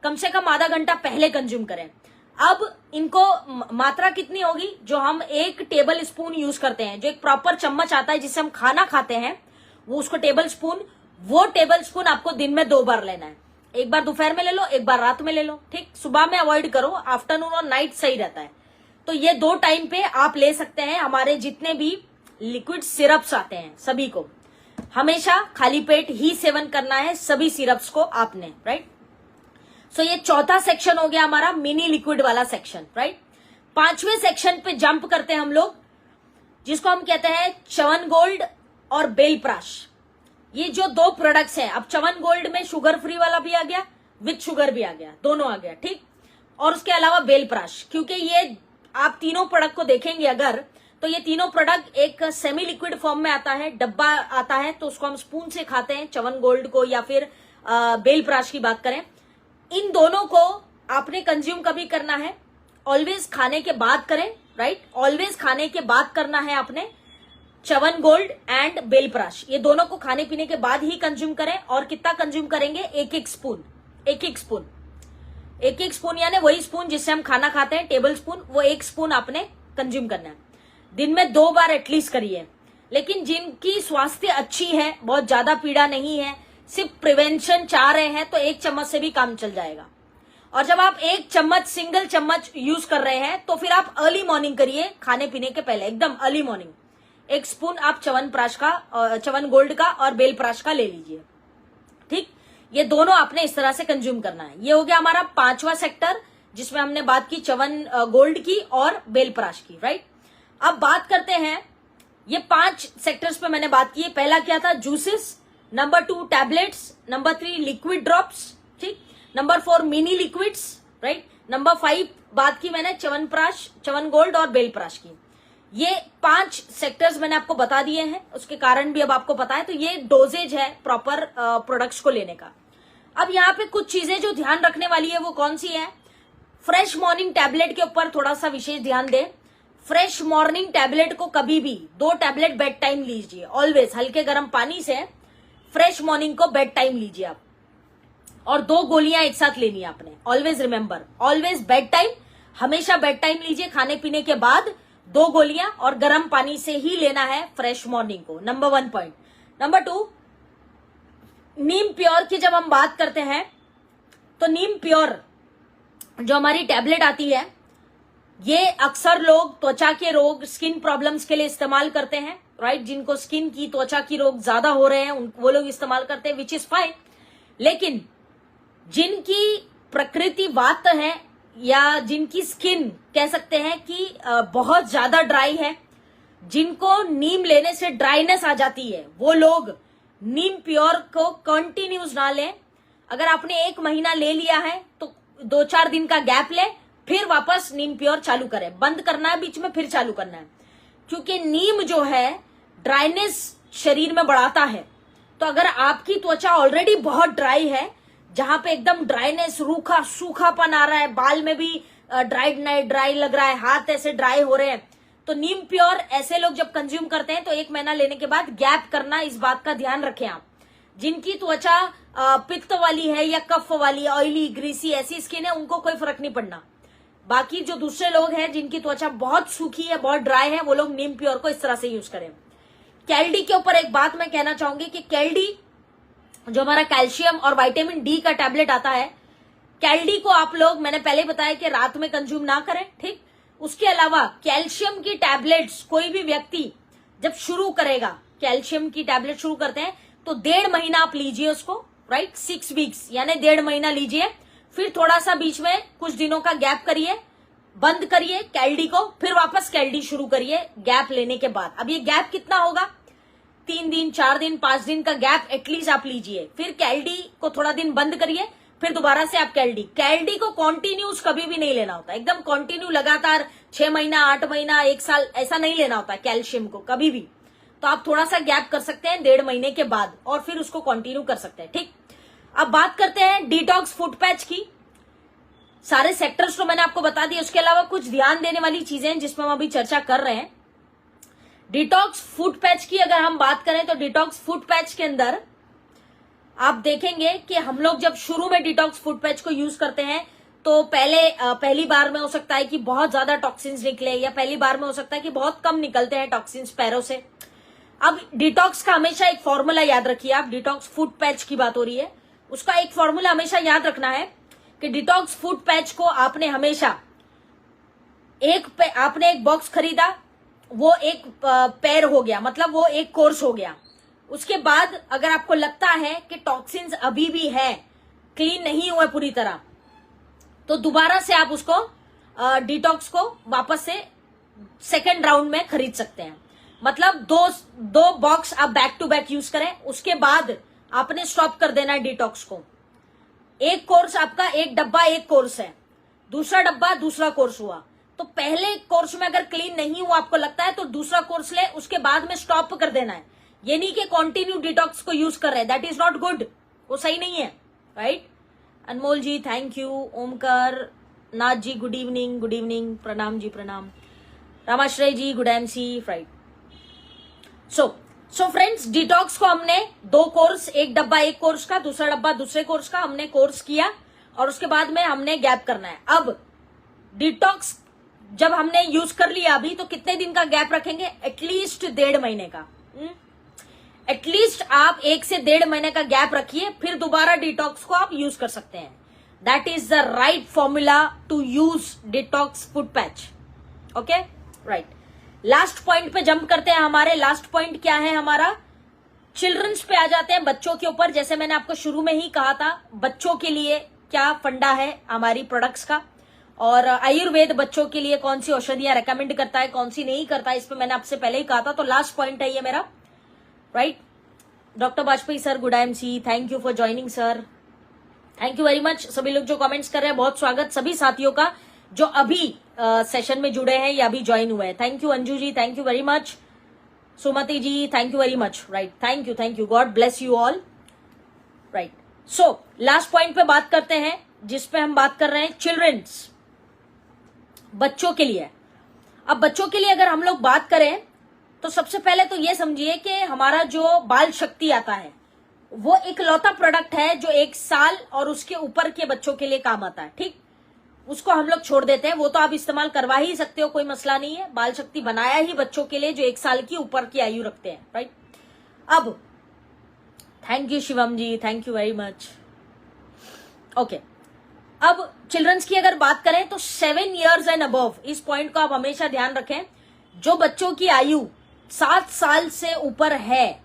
कम आधा घंटा पहले कंज्यूम करें। अब इनको मात्रा कितनी होगी, जो हम 1 टेबल स्पून यूज करते हैं, जो एक प्रॉपर चम्मच आता है जिससे हम खाना खाते हैं, वो उसको टेबल स्पून आपको दिन में 2 बार लेना है। एक बार दोपहर में ले लो, एक बार रात में ले लो, ठीक। सुबह में अवॉइड करो, आफ्टरनून और नाइट सही रहता है। तो ये 2 टाइम पे आप ले सकते हैं। हमारे जितने भी लिक्विड सिरप्स आते हैं सभी को हमेशा खाली पेट ही सेवन करना है, सभी सिरप्स को आपने, राइट। सो ये चौथा सेक्शन हो गया हमारा मिनी लिक्विड वाला सेक्शन, राइट। 5वें सेक्शन पे जंप करते हैं हम लोग, जिसको हम कहते हैं च्यवन गोल्ड और बेलप्राश। ये जो 2 प्रोडक्ट्स हैं, अब च्यवन गोल्ड में शुगर फ्री वाला भी आ गया, विथ शुगर भी आ गया, दोनों आ गया, ठीक। और उसके अलावा बेलप्राश, क्योंकि ये आप तीनों प्रोडक्ट को देखेंगे अगर, तो ये तीनों प्रोडक्ट एक सेमी लिक्विड फॉर्म में आता है, डब्बा आता है, तो उसको हम स्पून से खाते हैं, च्यवन गोल्ड को या फिर बेलप्राश की बात करें। इन दोनों को आपने कंज्यूम कभी करना है, ऑलवेज खाने के बाद करें, राइट। ऑलवेज खाने के बाद करना है आपने। च्यवन गोल्ड एंड बेलप्राश, ये दोनों को खाने पीने के बाद ही कंज्यूम करें। और कितना कंज्यूम करेंगे, एक एक स्पून, यानी वही स्पून जिससे हम खाना खाते हैं, टेबल स्पून, वो 1 स्पून आपने कंज्यूम करना है। दिन में 2 बार एटलीस्ट करिए। लेकिन जिनकी स्वास्थ्य अच्छी है, बहुत ज्यादा पीड़ा नहीं है, सिर्फ प्रिवेंशन चाह रहे हैं, तो 1 चम्मच से भी काम चल जाएगा। और जब आप 1 चम्मच, सिंगल चम्मच यूज कर रहे हैं, तो फिर आप अर्ली मॉर्निंग करिए, खाने पीने के पहले, एकदम अर्ली मॉर्निंग 1 स्पून आप च्यवन गोल्ड का और बेलप्राश का ले लीजिए, ठीक। ये दोनों आपने इस तरह से कंज्यूम करना है। ये हो गया हमारा 5वां सेक्टर, जिसमें हमने बात की च्यवन गोल्ड की और बेलप्राश की, राइट। अब बात करते हैं, ये 5 सेक्टर्स पे मैंने बात की। पहला क्या था, juices, number 2 tablets, number 3 liquid drops, ठीक, number 4 mini liquids, right, number 5 बात की मैंने च्यवन गोल्ड और बेलप्राश की। ये 5 सेक्टर्स मैंने आपको बता दिए हैं, उसके कारण भी अब आपको पता है। तो ये डोजेज है प्रॉपर प्रोडक्ट्स को लेने का। अब यहाँ पे कुछ चीजें जो ध्यान रखने वाली है वो कौन सी है, फ्रेश मॉर्निंग टैबलेट के ऊपर थोड़ा सा विशेष ध्यान दें। फ्रेश मॉर्निंग टैबलेट को कभी भी 2 टैबलेट बेड टाइम लीजिए, ऑलवेज हल्के गर्म पानी से फ्रेश मॉर्निंग को बेड टाइम लीजिए आप, और 2 गोलियां एक साथ लेनी है आपने। Always remember, always bed time, हमेशा बेड टाइम लीजिए, खाने पीने के बाद 2 गोलियां, और गर्म पानी से ही लेना है फ्रेश मॉर्निंग को, नंबर 1 पॉइंट। नंबर 2, नीम प्योर की जब हम बात करते हैं, तो नीम प्योर जो हमारी टैबलेट आती है, ये अक्सर लोग त्वचा के रोग, स्किन प्रॉब्लम्स के लिए इस्तेमाल करते हैं, राइट। जिनको स्किन की, त्वचा की रोग ज्यादा हो रहे हैं, वो लोग इस्तेमाल करते हैं, विच इज फाइन। लेकिन जिनकी प्रकृति वात है, या जिनकी स्किन कह सकते हैं कि बहुत ज्यादा ड्राई है, जिनको नीम लेने से ड्राइनेस आ जाती है, वो लोग नीम प्योर को कंटिन्यूस ना लें। अगर आपने 1 महीना ले लिया है तो 2-4 दिन का गैप लें, फिर वापस नीम प्योर चालू करें। बंद करना है बीच में, फिर चालू करना है, क्योंकि नीम जो है ड्राइनेस शरीर में बढ़ाता है। तो अगर आपकी त्वचा ऑलरेडी बहुत ड्राई है, जहां पे एकदम ड्राइनेस, रूखा सूखापन आ रहा है, बाल में भी ड्राई लग रहा है, हाथ ऐसे ड्राई हो रहे हैं, तो नीम प्योर ऐसे लोग जब कंज्यूम करते हैं तो 1 महीना लेने के बाद गैप करना, इस बात का ध्यान रखें आप। जिनकी त्वचा पित्त वाली है या कफ वाली, ऑयली, ग्रीसी, ऐसी स्किन है, उनको कोई फर्क नहीं पड़ना। बाकी जो दूसरे लोग हैं जिनकी त्वचा बहुत सूखी है, बहुत ड्राई है, वो लोग नीम प्योर को इस तरह से यूज करें। कैल्डी के ऊपर एक बात मैं कहना चाहूंगी कि कैल्डी जो हमारा कैल्शियम और विटामिन डी का टैबलेट आता है, कैल्डी को आप लोग, मैंने पहले बताया कि रात में कंज्यूम ना करें, ठीक। उसके अलावा कैल्शियम की टैबलेट्स कोई भी व्यक्ति जब शुरू करेगा, कैल्शियम की टैबलेट शुरू करते हैं तो 1.5 महीना आप लीजिए उसको, राइट, 6 वीक्स यानी 1.5 महीना लीजिए, फिर थोड़ा सा बीच में कुछ दिनों का गैप करिए, बंद करिए कैल्डी को, फिर वापस कैल्डी शुरू करिए गैप लेने के बाद। अब ये गैप कितना होगा, 3 दिन, 4 दिन, 5 दिन का गैप एटलीस्ट आप लीजिए, फिर कैल्डी को थोड़ा दिन बंद करिए, फिर दोबारा से आप कैल्डी को कॉन्टिन्यूस कभी भी नहीं लेना होता, एकदम कॉन्टिन्यू लगातार 6 महीना, 8 महीना, 1 साल ऐसा नहीं लेना होता कैल्शियम को कभी भी। तो आप थोड़ा सा गैप कर सकते हैं 1.5 महीने के बाद और फिर उसको कंटिन्यू कर सकते हैं, ठीक। अब बात करते हैं डिटॉक्स फुट पैच की। सारे सेक्टर्स तो मैंने आपको बता दिए, उसके अलावा कुछ ध्यान देने वाली चीजें हैं जिसमें हम अभी चर्चा कर रहे हैं। डिटॉक्स फुट पैच की अगर हम बात करें तो डिटॉक्स फुट पैच के अंदर आप देखेंगे कि हम लोग जब शुरू में डिटॉक्स फुट पैच को यूज करते हैं तो पहली बार में हो सकता है कि बहुत ज्यादा टॉक्सिन्स निकले, या पहली बार में हो सकता है कि बहुत कम निकलते हैं टॉक्सिन्स पैरों से। अब डिटॉक्स का हमेशा एक फॉर्मूला याद रखिए आप, डिटॉक्स फुट पैच की बात हो रही है, उसका एक फॉर्मूला हमेशा याद रखना है कि डिटॉक्स फुट पैच को आपने हमेशा आपने एक बॉक्स खरीदा, वो एक पैर हो गया, मतलब वो एक कोर्स हो गया। उसके बाद अगर आपको लगता है कि टॉक्सिन्स अभी भी है, क्लीन नहीं हुआ पूरी तरह, तो दोबारा से आप उसको डिटॉक्स को वापस से सेकेंड राउंड में खरीद सकते हैं। मतलब दो बॉक्स आप बैक टू बैक यूज करें, उसके बाद आपने स्टॉप कर देना है डिटॉक्स को। एक कोर्स आपका, एक डब्बा एक कोर्स है, दूसरा डब्बा दूसरा कोर्स हुआ, तो पहले कोर्स में अगर क्लीन नहीं हुआ आपको लगता है तो दूसरा कोर्स ले, उसके बाद में स्टॉप कर देना है। ये नहीं कि कंटिन्यू डिटॉक्स को यूज कर रहे हैं, दैट इज नॉट गुड, वो सही नहीं है, right. Anmol ji thank you, Omkar Nath ji good evening, प्रणाम जी प्रणाम, Ramashray ji good MC, right. So friends, detox को हमने 2 कोर्स, एक डब्बा एक कोर्स का, दूसरा डब्बा दूसरे कोर्स का, हमने कोर्स किया और उसके बाद में हमने गैप करना है। अब डिटॉक्स जब हमने यूज कर लिया अभी, तो कितने दिन का गैप रखेंगे, एटलीस्ट 1.5 महीने का। एटलीस्ट आप 1 से 1.5 महीने का गैप रखिए, फिर दोबारा डिटॉक्स को आप यूज कर सकते हैं। That is the right formula to use detox foot patch, okay, right. Last point पे जंप करते हैं। हमारे लास्ट पॉइंट क्या है हमारा, चिल्ड्रंस पे आ जाते हैं, बच्चों के ऊपर। जैसे मैंने आपको शुरू में ही कहा था, बच्चों के लिए क्या फंडा है हमारी प्रोडक्ट्स का, और आयुर्वेद बच्चों के लिए कौन सी औषधियां रेकमेंड करता है, कौन सी नहीं करता है, इस पे मैंने आपसे पहले ही कहा था। तो लास्ट पॉइंट है ये मेरा, right. Doctor Vajpayee sir good MC, thank you for joining sir, thank you very much. सभी लोग जो कमेंट्स कर रहे हैं, बहुत स्वागत सभी साथियों का जो अभी सेशन में जुड़े हैं या अभी ज्वाइन हुए हैं। Thank you Anju ji, thank you very much. Sumati ji thank you very much, right, thank you, God bless you all, right. So last point पे बात करते हैं, जिसपे हम बात कर रहे हैं चिल्ड्रंस, बच्चों के लिए। अब बच्चों के लिए अगर हम लोग बात करें तो सबसे पहले तो ये समझिए कि हमारा जो बाल शक्ति आता है वो एक लौता प्रोडक्ट है जो 1 साल और उसके ऊपर के बच्चों के लिए काम आता है, ठीक। उसको हम लोग छोड़ देते हैं, वो तो आप इस्तेमाल करवा ही सकते हो, कोई मसला नहीं है। बाल शक्ति बनाया ही बच्चों के लिए जो 1 साल की ऊपर की आयु रखते हैं, राइट। अब thank you Shivam ji, thank you very much, okay. अब चिल्ड्रंस की अगर बात करें तो 7 इयर्स एंड अबव, इस पॉइंट को आप हमेशा ध्यान रखें। जो बच्चों की आयु 7 साल से ऊपर है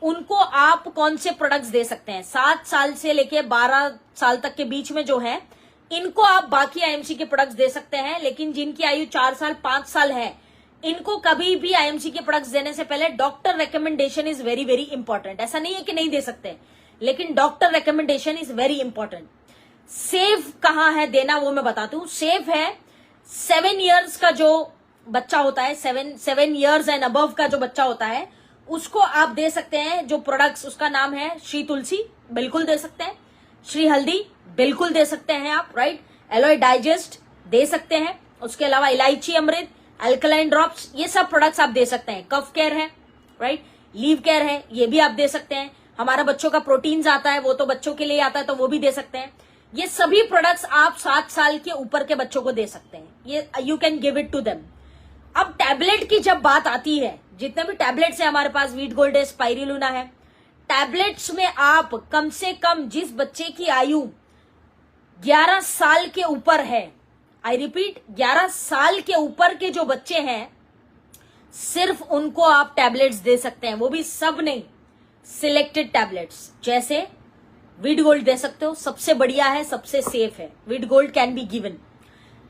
उनको आप कौन से प्रोडक्ट्स दे सकते हैं, 7 साल से लेके 12 साल तक के बीच में जो है, इनको आप बाकी आईएमसी के प्रोडक्ट्स दे सकते हैं। लेकिन जिनकी आयु 4 साल 5 साल है, इनको कभी भी आईएमसी के प्रोडक्ट्स देने से पहले doctor recommendation is very very important. ऐसा नहीं है कि नहीं दे सकते, लेकिन doctor recommendation is very important. Safe कहाँ है देना वो मैं बताती हूँ। सेफ है 7 इयर्स का जो बच्चा होता है, 7 इयर्स एंड अबव का जो बच्चा होता है, उसको आप दे सकते हैं। जो प्रोडक्ट्स, उसका नाम है श्री तुलसी, बिल्कुल दे सकते हैं। श्री हल्दी बिल्कुल दे सकते हैं आप, राइट। एलोए डाइजेस्ट दे सकते हैं। उसके अलावा इलायची अमृत, अल्कलाइन ड्रॉप्स, ये सब प्रोडक्ट्स आप दे सकते हैं। कफ केयर है, राइट, लीव केयर है, ये भी आप दे सकते हैं। हमारा बच्चों का प्रोटीन्स आता है, वो तो बच्चों के लिए आता है, तो वो भी दे सकते हैं। ये सभी प्रोडक्ट्स आप 7 साल के ऊपर के बच्चों को दे सकते हैं। ये you can give it to them. अब टैबलेट की जब बात आती है, जितने भी टैबलेट्स है हमारे पास, वीट गोल्ड है, स्पाइरुलिना है, टैबलेट्स में आप कम से कम जिस बच्चे की आयु 11 साल के ऊपर है, आई रिपीट 11 साल के ऊपर के जो बच्चे हैं, सिर्फ उनको आप टैबलेट्स दे सकते हैं। वो भी सब नहीं, सिलेक्टेड टैबलेट्स। जैसे वीट गोल्ड दे सकते हो, सबसे बढ़िया है, सबसे सेफ है। Wheat gold can be given,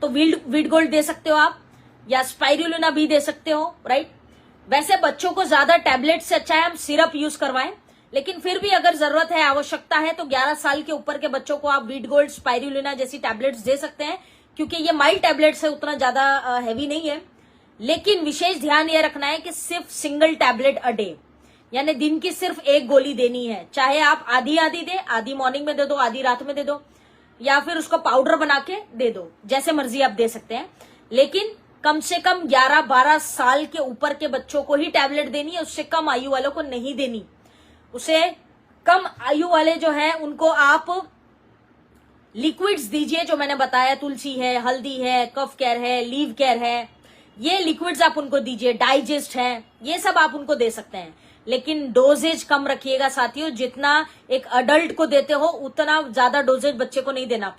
तो वीट गोल्ड दे सकते हो आप, या स्पाइरुलिना भी दे सकते हो, राइट। वैसे बच्चों को ज्यादा टैबलेट से अच्छा है हम सिरप यूज करवाएं, लेकिन फिर भी अगर जरूरत है, आवश्यकता है, तो 11 साल के ऊपर के बच्चों को आप वीट गोल्ड, स्पाइरुलिना जैसी टैबलेट्स दे सकते हैं, क्योंकि ये माइल्ड टैबलेट्स है, उतना ज्यादा हैवी नहीं है। लेकिन विशेष ध्यान ये रखना है कि सिर्फ सिंगल टैबलेट अ डे, यानी दिन की सिर्फ एक गोली देनी है। चाहे आप आधी आधी दे, आधी मॉर्निंग में दे दो, आधी रात में दे दो, या फिर उसको पाउडर बना के दे दो, जैसे मर्जी आप दे सकते हैं। लेकिन कम से कम 11-12 साल के ऊपर के बच्चों को ही टैबलेट देनी है, उससे कम आयु वालों को नहीं देनी। उसे कम आयु वाले जो है उनको आप लिक्विड्स दीजिए, जो मैंने बताया, तुलसी है, हल्दी है, कफ केयर है, लीव केयर है, ये लिक्विड्स आप उनको दीजिए। डाइजेस्ट है, ये सब आप उनको दे सकते हैं, लेकिन डोजेज कम रखिएगा साथियों। जितना एक अडल्ट को देते हो उतना ज्यादा डोजेज बच्चे को नहीं देना,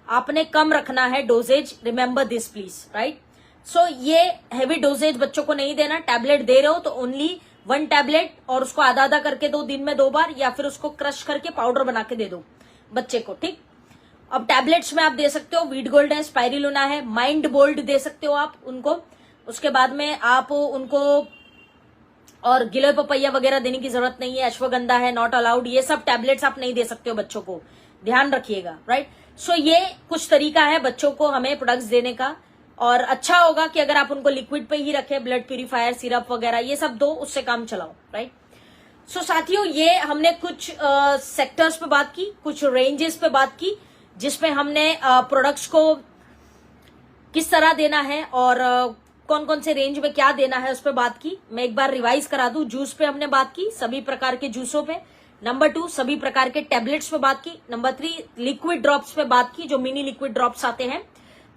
आपने कम रखना है doses. Remember this please, right. So ये हैवी डोजेज बच्चों को नहीं देना। टैबलेट दे रहे हो तो ओनली 1 टैबलेट, और उसको आधा आधा करके दो, दिन में 2 बार, या फिर उसको क्रश करके पाउडर बना के दे दो बच्चे को, ठीक। अब टैबलेट्स में आप दे सकते हो, वीट गोल्ड है, स्पाइरुलिना है, माइंड बोल्ड दे सकते हो आप उनको। उसके बाद में आप उनको और गिलोय पपैया वगैरह देने की जरूरत नहीं है। अश्वगंधा है, नॉट अलाउड, ये सब टैबलेट्स आप नहीं दे सकते हो बच्चों को, ध्यान रखिएगा, राइट। सो ये कुछ तरीका है बच्चों को हमें प्रोडक्ट्स देने का, और अच्छा होगा कि अगर आप उनको लिक्विड पे ही रखें, ब्लड प्यूरिफायर, सिरप वगैरह ये सब दो, उससे काम चलाओ, राइट। सो साथियों, ये हमने कुछ सेक्टर्स पे बात की, कुछ रेंजेस पे बात की, जिसमें हमने प्रोडक्ट्स को किस तरह देना है और कौन कौन से रेंज में क्या देना है उस पर बात की। मैं एक बार रिवाइज करा दूं, जूस पे हमने बात की, सभी प्रकार के जूसों पे। नंबर 2, सभी प्रकार के टैबलेट्स पे बात की। नंबर 3, लिक्विड ड्रॉप्स पे बात की, जो मिनी लिक्विड ड्रॉप्स आते हैं,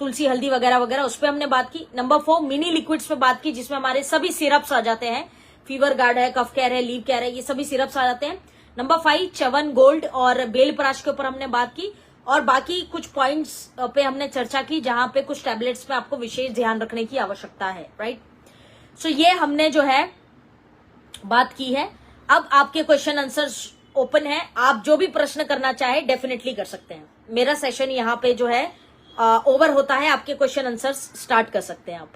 तुलसी, हल्दी वगैरह वगैरह, उस पर हमने बात की। नंबर 4, मिनी लिक्विड्स पे बात की, जिसमें हमारे सभी सिरप्स आ जाते हैं। फीवर गार्ड है, कफ केयर है, लीव केयर है, ये सभी सिरप्स आ जाते हैं। नंबर 5, च्यवन गोल्ड और बेलपराश के ऊपर हमने बात की, और बाकी कुछ पॉइंट्स पे हमने चर्चा की जहां पे कुछ टैबलेट्स पे आपको विशेष ध्यान रखने की आवश्यकता है, राइट। सो ये हमने जो है बात की है। अब आपके क्वेश्चन आंसर्स ओपन है, आप जो भी प्रश्न करना चाहे डेफिनेटली कर सकते हैं। मेरा सेशन यहाँ पे जो है ओवर होता है, आपके क्वेश्चन आंसर्स स्टार्ट कर सकते हैं आप।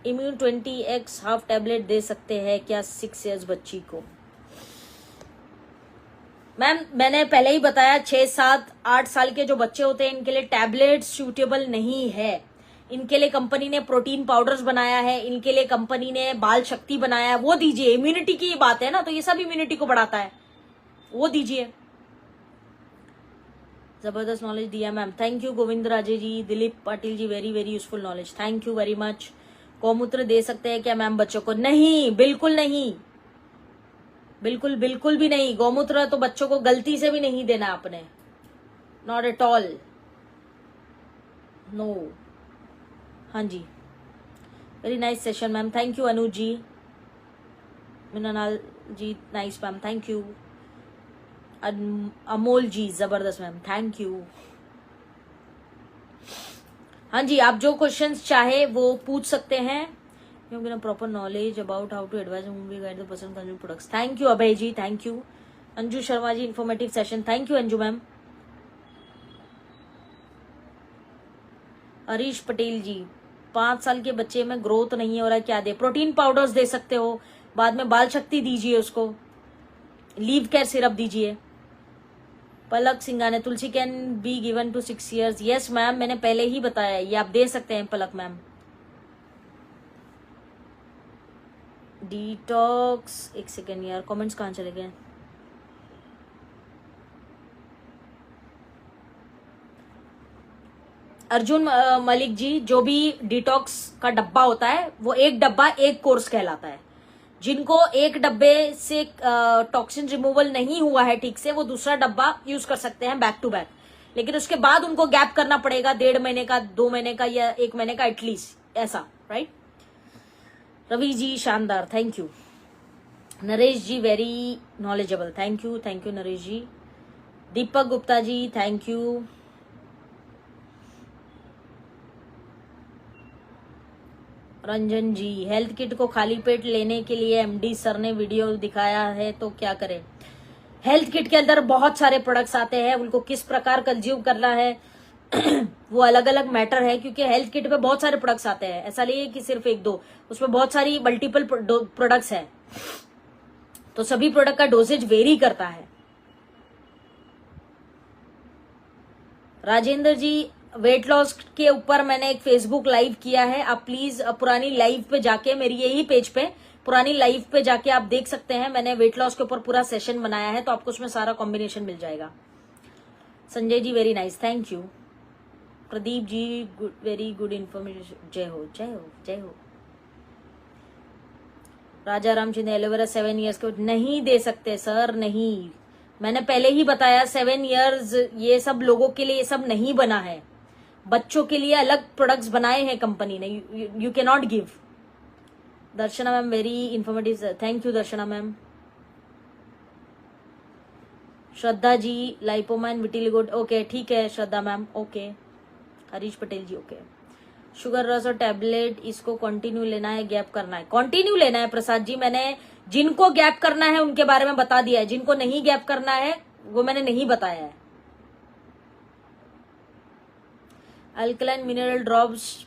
इम्यून 20x हाफ टैबलेट दे सकते हैं क्या 6 इयर्स बच्ची को? मैम मैंने पहले ही बताया, 6, 7, 8 साल के जो बच्चे होते हैं इनके लिए टैबलेट सूटेबल नहीं है। इनके लिए कंपनी ने प्रोटीन पाउडर्स बनाया है, इनके लिए कंपनी ने बाल शक्ति बनाया है, वो दीजिए। इम्यूनिटी की बात है ना, तो ये सब इम्यूनिटी को बढ़ाता है, वो दीजिए। जबरदस्त नॉलेज दिया ma'am, thank you. Govind Raje ji, Dilip Patil ji, very very useful knowledge, thank you very much. गौमूत्र दे सकते हैं क्या मैम बच्चों को? नहीं, बिल्कुल नहीं, बिल्कुल बिल्कुल भी नहीं। गौमूत्र तो बच्चों को गलती से भी नहीं देना आपने, नॉट एट ऑल, नो। हाँ जी, very nice session ma'am, thank you. Anu ji, Minal ji, nice ma'am, thank you. Amol ji, जबरदस्त मैम, थैंक यू। हाँ जी, आप जो क्वेश्चंस चाहे वो पूछ सकते हैं। You have proper knowledge about how to advise whom we guide the person consuming products. Thank you Abhay ji, thank you. Anju Sharma ji, informative session, thank you Anju ma'am. Harish Patel ji, 5 साल के बच्चे में ग्रोथ नहीं हो रहा है, क्या दे? प्रोटीन पाउडर्स दे सकते हो, बाद में बाल शक्ति दीजिए उसको, लीव केयर सिरप दीजिए। Palak Singhane, tulsi can be given to 6 years। Yes ma'am, मैंने पहले ही बताया, ये आप दे सकते हैं पलक मैम। डिटॉक्स, एक सेकेंड यार, कमेंट्स कहाँ चले गए? अर्जुन मलिक जी, जो भी डिटॉक्स का डब्बा होता है वो एक डब्बा एक कोर्स कहलाता है। जिनको एक डब्बे से टॉक्सिन रिमूवल नहीं हुआ है ठीक से, वो दूसरा डब्बा यूज कर सकते हैं बैक टू बैक, लेकिन उसके बाद उनको गैप करना पड़ेगा 1.5 महीने का, 2 महीने का या 1 महीने का एटलीस्ट, ऐसा, राइट? रवि जी शानदार, thank you. Naresh ji very knowledgeable, thank you Naresh ji. Deepak Gupta ji thank you. Ranjan ji, health kit को खाली पेट लेने के लिए एमडी सर ने वीडियो दिखाया है तो क्या करें? हेल्थ किट के अंदर बहुत सारे प्रोडक्ट्स आते हैं, उनको किस प्रकार कंज्यूम करना है वो अलग अलग मैटर है, क्योंकि हेल्थ किट पे बहुत सारे प्रोडक्ट्स आते हैं, ऐसा नहीं है कि सिर्फ 1-2, उसमें बहुत सारी मल्टीपल प्रोडक्ट्स हैं, तो सभी प्रोडक्ट का डोजेज वेरी करता है। राजेंद्र जी, वेट लॉस के ऊपर मैंने एक फेसबुक लाइव किया है, आप प्लीज पुरानी लाइव पे जाके, मेरी यही पेज पे पुरानी लाइव पे जाके आप देख सकते हैं, मैंने वेट लॉस के ऊपर पूरा सेशन बनाया है, तो आपको उसमें सारा कॉम्बिनेशन मिल जाएगा। Sanjay ji very nice, thank you. Pradeep ji very good information, जय हो जय हो जय हो। राजा राम शिंदे, एलोवेरा 7 ईयर्स के नहीं दे सकते सर, नहीं, मैंने पहले ही बताया 7 ईयर्स ये सब लोगों के लिए ये सब नहीं बना है, बच्चों के लिए अलग प्रोडक्ट्स बनाए हैं कंपनी ने, you can not give. Darshana ma'am very informative, thank you Darshana ma'am. Shraddha ji, लाइपोमाइन विटिलिगो, ओके ठीक है Shraddha ma'am, okay. Harish Patel ji, okay. Sugar रस और टैबलेट, इसको कंटिन्यू लेना है, गैप करना है? कंटिन्यू लेना है प्रसाद जी, मैंने जिनको गैप करना है उनके बारे में बता दिया है, जिनको नहीं गैप करना है वो मैंने नहीं बताया है। अल्कलाइन मिनरल ड्रॉप्स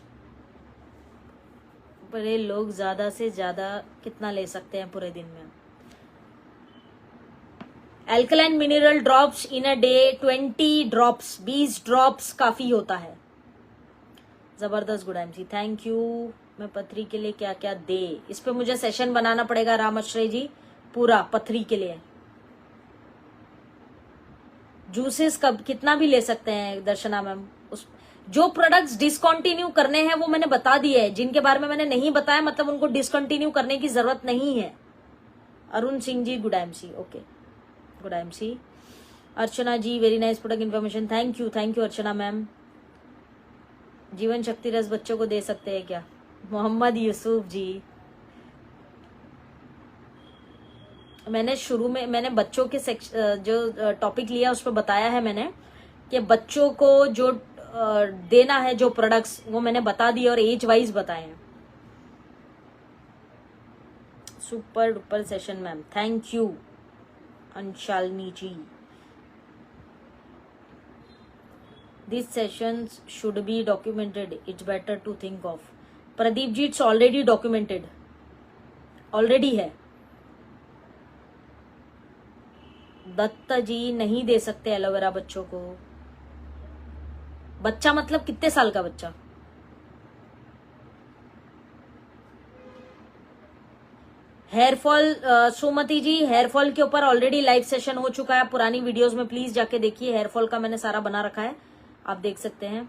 बड़े लोग ज्यादा से ज्यादा कितना ले सकते हैं पूरे दिन में? Alkaline mineral drops in a day 20 drops, 20 drops काफी होता है। जबरदस्त गुड एमसी, थैंक यू। मैं पथरी के लिए क्या क्या दे, इस पे मुझे सेशन बनाना पड़ेगा राम अश्रय जी, पूरा पथरी के लिए। जूसेस कब कितना भी ले सकते हैं दर्शना मैम? उस जो प्रोडक्ट्स डिसकंटिन्यू करने हैं वो मैंने बता दिए है, जिनके बारे में मैंने नहीं बताया मतलब उनको डिसकंटिन्यू करने की जरूरत नहीं है। Arun Singh ji good MC, okay good MC. Archana ji very nice product information, thank you Archana ma'am. जीवन शक्ति रस बच्चों को दे सकते हैं क्या? मोहम्मद यूसुफ जी, मैंने शुरू में मैंने बच्चों के जो टॉपिक लिया उस पर बताया है मैंने कि बच्चों को जो देना है जो प्रोडक्ट्स वो मैंने बता दिए और एज वाइज बताए हैं। Super duper session ma'am, thank you Anshalini ji. These sessions should be documented. It's better to think of. Pradeep ji, it's already documented. Already है। दत्ता जी, नहीं दे सकते एलोवेरा बच्चों को। बच्चा मतलब कितने साल का बच्चा? हेयरफॉल, सुमति जी हेयरफॉल के ऊपर ऑलरेडी लाइव सेशन हो चुका है, पुरानी वीडियोस में प्लीज जाके देखिए, हेयरफॉल का मैंने सारा बना रखा है, आप देख सकते हैं।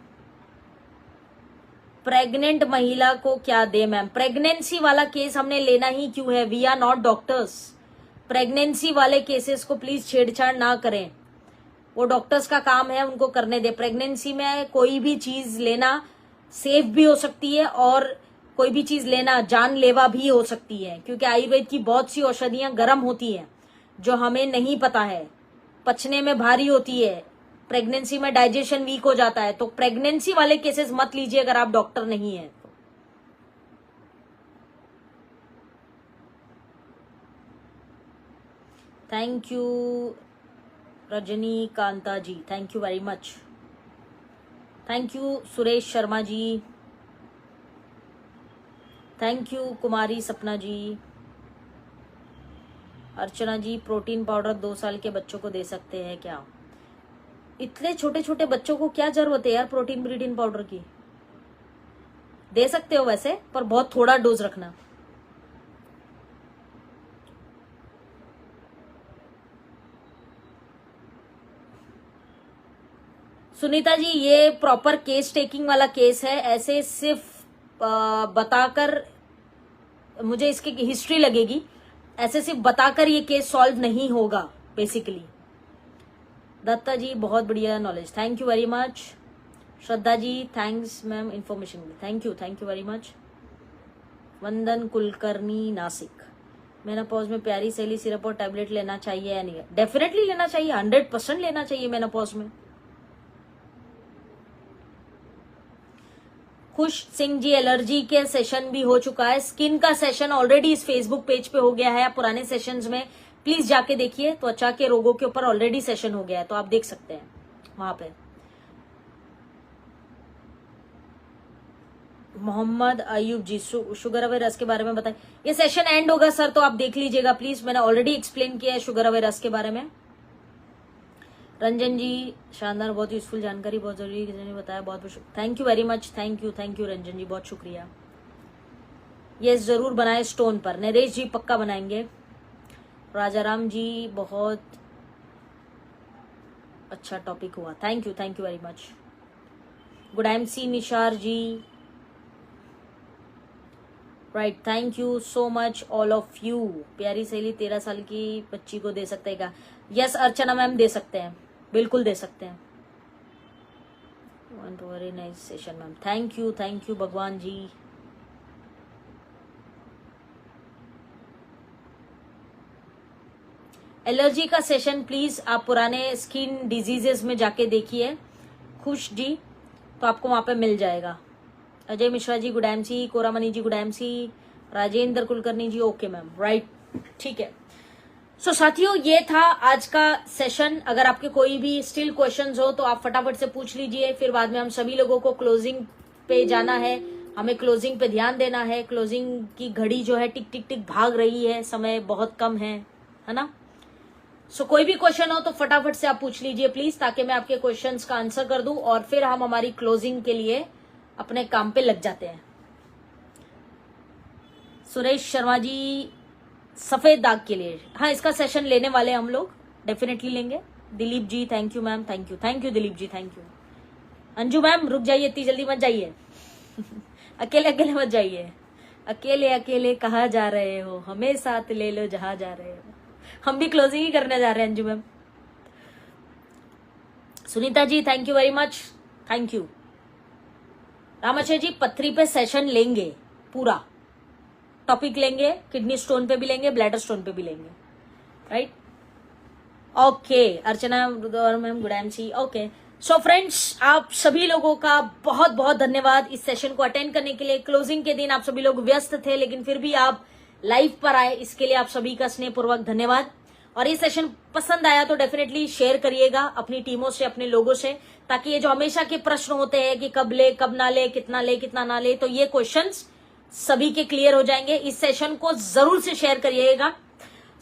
प्रेग्नेंट महिला को क्या दे मैम? प्रेगनेंसी वाला केस हमने लेना ही क्यों है? We are not doctors. Pregnancy वाले केसेस को प्लीज छेड़छाड़ ना करें, वो डॉक्टर्स का काम है, उनको करने दे। प्रेगनेंसी में कोई भी चीज लेना सेफ भी हो सकती है और कोई भी चीज लेना जानलेवा भी हो सकती है, क्योंकि आयुर्वेद की बहुत सी औषधियां गर्म होती हैं जो हमें नहीं पता है, पचने में भारी होती है, प्रेगनेंसी में डाइजेशन वीक हो जाता है, तो प्रेगनेंसी वाले केसेस मत लीजिए अगर आप डॉक्टर नहीं है। Thank you Rajni Kanta ji, thank you very much. Thank you Suresh Sharma ji, thank you Kumari Sapna ji. Archana ji, protein powder 2 साल के बच्चों को दे सकते हैं क्या? इतने छोटे छोटे बच्चों को क्या जरूरत है यार प्रोटीन पाउडर की? दे सकते हो वैसे, पर बहुत थोड़ा डोज रखना। सुनीता जी, ये प्रॉपर केस टेकिंग वाला केस है, ऐसे सिर्फ बताकर मुझे इसकी हिस्ट्री लगेगी, ऐसे सिर्फ बताकर ये केस सॉल्व नहीं होगा बेसिकली। दत्ता जी बहुत बढ़िया knowledge, thank you very much. Shraddha ji thanks ma'am information, thank you very much. Vandan Kulkarni Nashik, menopause में प्यारी सहेली सिरप और टैबलेट लेना चाहिए या नहीं? डेफिनेटली लेना चाहिए, 100% लेना चाहिए मेनोपॉज में। खुश सिंह जी, एलर्जी के सेशन भी हो चुका है, स्किन का सेशन ऑलरेडी इस फेसबुक पेज पे हो गया है। आप पुराने सेशंस में प्लीज जाके देखिए, त्वचा के रोगों के ऊपर ऑलरेडी सेशन हो गया है, तो आप देख सकते हैं वहां पे। मोहम्मद अयूब जी, शुगर अवे रस के बारे में बताएं। ये सेशन एंड होगा सर, तो आप देख लीजिएगा प्लीज, मैंने ऑलरेडी एक्सप्लेन किया है शुगर अवे रस के बारे में। रंजन जी शानदार, बहुत यूजफुल जानकारी, बहुत जरूरी किसी बताया, बहुत बहुत thank you very much, thank you Ranjan ji, बहुत शुक्रिया। ये जरूर बनाए स्टोन पर, नरेश जी पक्का बनाएंगे। राजाराम जी बहुत अच्छा टॉपिक हुआ, thank you very much. Good MC Nishar ji, right, thank you so much all of you. प्यारी सहेली 13 साल की बच्ची को दे सकते हैं क्या? यस अर्चना मैम, दे सकते हैं, बिल्कुल दे सकते हैं। Very nice session ma'am, thank you भगवान जी। एलर्जी का सेशन प्लीज आप पुराने स्किन डिजीजेस में जाके देखिए खुश जी, तो आपको वहां पे मिल जाएगा। अजय मिश्रा जी गुड एमसी, कोरामनी जी गुड एमसी, राजेंद्र कुलकर्णी जी ओके मैम, राइट, ठीक है। सो साथियों, ये था आज का सेशन। अगर आपके कोई भी स्टिल क्वेश्चंस हो तो आप फटाफट से पूछ लीजिए, फिर बाद में हम सभी लोगों को क्लोजिंग पे जाना है, हमें क्लोजिंग पे ध्यान देना है। क्लोजिंग की घड़ी जो है टिक टिक टिक भाग रही है, समय बहुत कम है ना। सो कोई भी क्वेश्चन हो तो फटाफट से आप पूछ लीजिए प्लीज, ताकि मैं आपके क्वेश्चंस का आंसर कर दूं और फिर हम हमारी क्लोजिंग के लिए अपने काम पे लग जाते हैं। सुरेश शर्मा जी, सफेद दाग के लिए, हाँ इसका सेशन लेने वाले हम लोग, डेफिनेटली लेंगे। Dilip ji thank you ma'am, thank you Dilip ji, thank you. Anju ma'am रुक जाइए, इतनी जल्दी मत जाइए अकेले मत जाइए, अकेले कहाँ जा रहे हो, हमें साथ ले लो जहां जा रहे हो। हम भी क्लोजिंग ही करने जा रहे हैं Anju ma'am. Sunita ji thank you very much, thank you. Ramashay ji पथरी पे सेशन लेंगे, पूरा टॉपिक लेंगे, किडनी स्टोन पे भी लेंगे, ब्लैडर स्टोन पे भी लेंगे, right, okay. Archana ma'am good MC, okay. So friends, आप सभी लोगों का बहुत बहुत धन्यवाद इस सेशन को अटेंड करने के लिए। क्लोजिंग के दिन आप सभी लोग व्यस्त थे, लेकिन फिर भी आप लाइव पर आए, इसके लिए आप सभी का स्नेहपूर्वक धन्यवाद। और ये सेशन पसंद आया तो डेफिनेटली शेयर करिएगा अपनी टीमों से, अपने लोगों से, ताकि ये जो हमेशा के प्रश्न होते हैं कि कब ले, कब ना ले, कितना ना ले, तो ये क्वेश्चंस सभी के क्लियर हो जाएंगे। इस सेशन को जरूर से शेयर करिएगा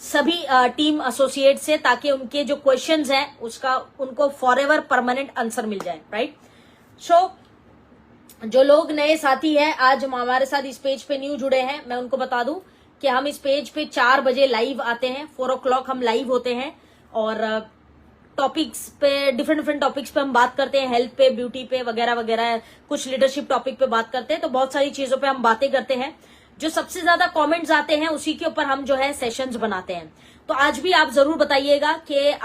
सभी टीम एसोसिएट से, ताकि उनके जो क्वेश्चंस हैं उसका उनको फॉरएवर परमानेंट आंसर मिल जाए, राइट। सो जो लोग नए साथी हैं, आज हमारे साथ इस पेज पे न्यू जुड़े हैं, मैं उनको बता दूं कि हम इस पेज पे 4 बजे लाइव आते हैं, 4 o'clock हम लाइव होते हैं, और टॉपिक्स पे डिफरेंट टॉपिक्स पे हम बात करते हैं, हेल्थ पे, ब्यूटी पे वगैरह वगैरह, कुछ लीडरशिप टॉपिक पे बात करते हैं, तो बहुत सारी चीजों पे हम बातें करते हैं। जो सबसे ज्यादा कमेंट्स आते हैं उसी के ऊपर हम जो है सेशंस बनाते हैं। तो आज भी आप जरूर बताइएगा कि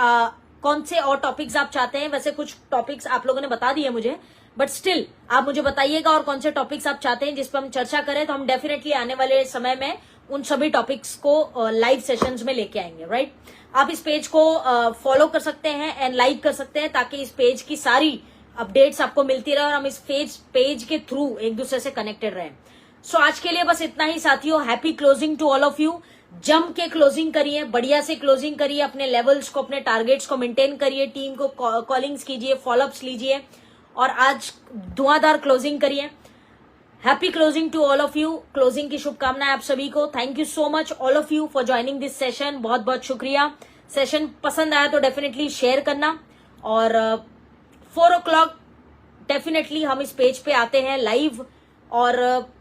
कौन से और टॉपिक्स आप चाहते हैं। वैसे कुछ टॉपिक्स आप लोगों ने बता दिए मुझे, बट स्टिल आप मुझे बताइएगा और कौन से टॉपिक्स आप चाहते हैं जिस पर हम चर्चा करें, तो हम डेफिनेटली आने वाले समय में उन सभी टॉपिक्स को लाइव सेशंस में लेके आएंगे, राइट। आप इस पेज को फॉलो कर सकते हैं एंड लाइक कर सकते हैं, ताकि इस पेज की सारी अपडेट्स आपको मिलती रहे और हम इस पेज के थ्रू एक दूसरे से कनेक्टेड रहें। सो आज के लिए बस इतना ही साथियों। Happy closing to all of you. जम के क्लोजिंग करिए, बढ़िया से क्लोजिंग करिए, अपने लेवल्स को, अपने टारगेट्स को मेंटेन करिए, टीम को कॉलिंग्स कीजिए, फॉलोअप्स लीजिए और आज धुआंधार क्लोजिंग करिए। Happy closing to all of you. Closing की शुभकामनाएं आप सभी को। Thank you so much all of you for joining this session. बहुत बहुत शुक्रिया। सेशन पसंद आया तो डेफिनेटली शेयर करना, और 4 o'clock डेफिनेटली हम इस पेज पे आते हैं लाइव, और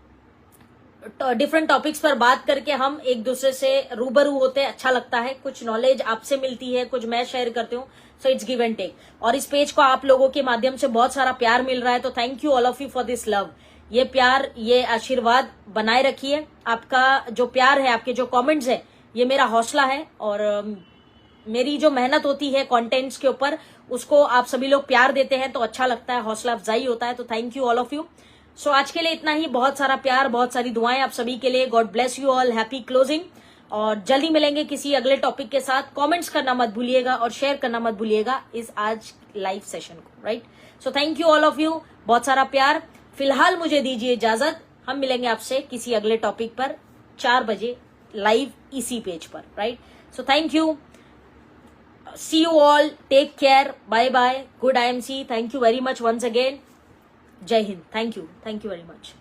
डिफरेंट टॉपिक्स पर बात करके हम एक दूसरे से रूबरू होते हैं, अच्छा लगता है, कुछ नॉलेज आपसे मिलती है, कुछ मैं शेयर करती हूँ, so it's give and take. और इस पेज को आप लोगों के माध्यम से बहुत सारा प्यार मिल रहा है, तो thank you all of you for this love. ये प्यार, ये आशीर्वाद बनाए रखिए। आपका जो प्यार है, आपके जो कमेंट्स है, ये मेरा हौसला है, और मेरी जो मेहनत होती है कंटेंट्स के ऊपर, उसको आप सभी लोग प्यार देते हैं तो अच्छा लगता है, हौसला अफजाई होता है। तो thank you all of you. So आज के लिए इतना ही। बहुत सारा प्यार, बहुत सारी दुआएं आप सभी के लिए। God bless you all, happy closing, और जल्दी मिलेंगे किसी अगले टॉपिक के साथ। कमेंट्स करना मत भूलिएगा और शेयर करना मत भूलिएगा इस आज लाइव सेशन को, right. So thank you all of you, बहुत सारा प्यार। फिलहाल मुझे दीजिए इजाजत, हम मिलेंगे आपसे किसी अगले टॉपिक पर 4 बजे लाइव इसी पेज पर, right. So thank you, see you all, take care, bye bye, good IMC, thank you very much once again, Jai Hind, thank you very much.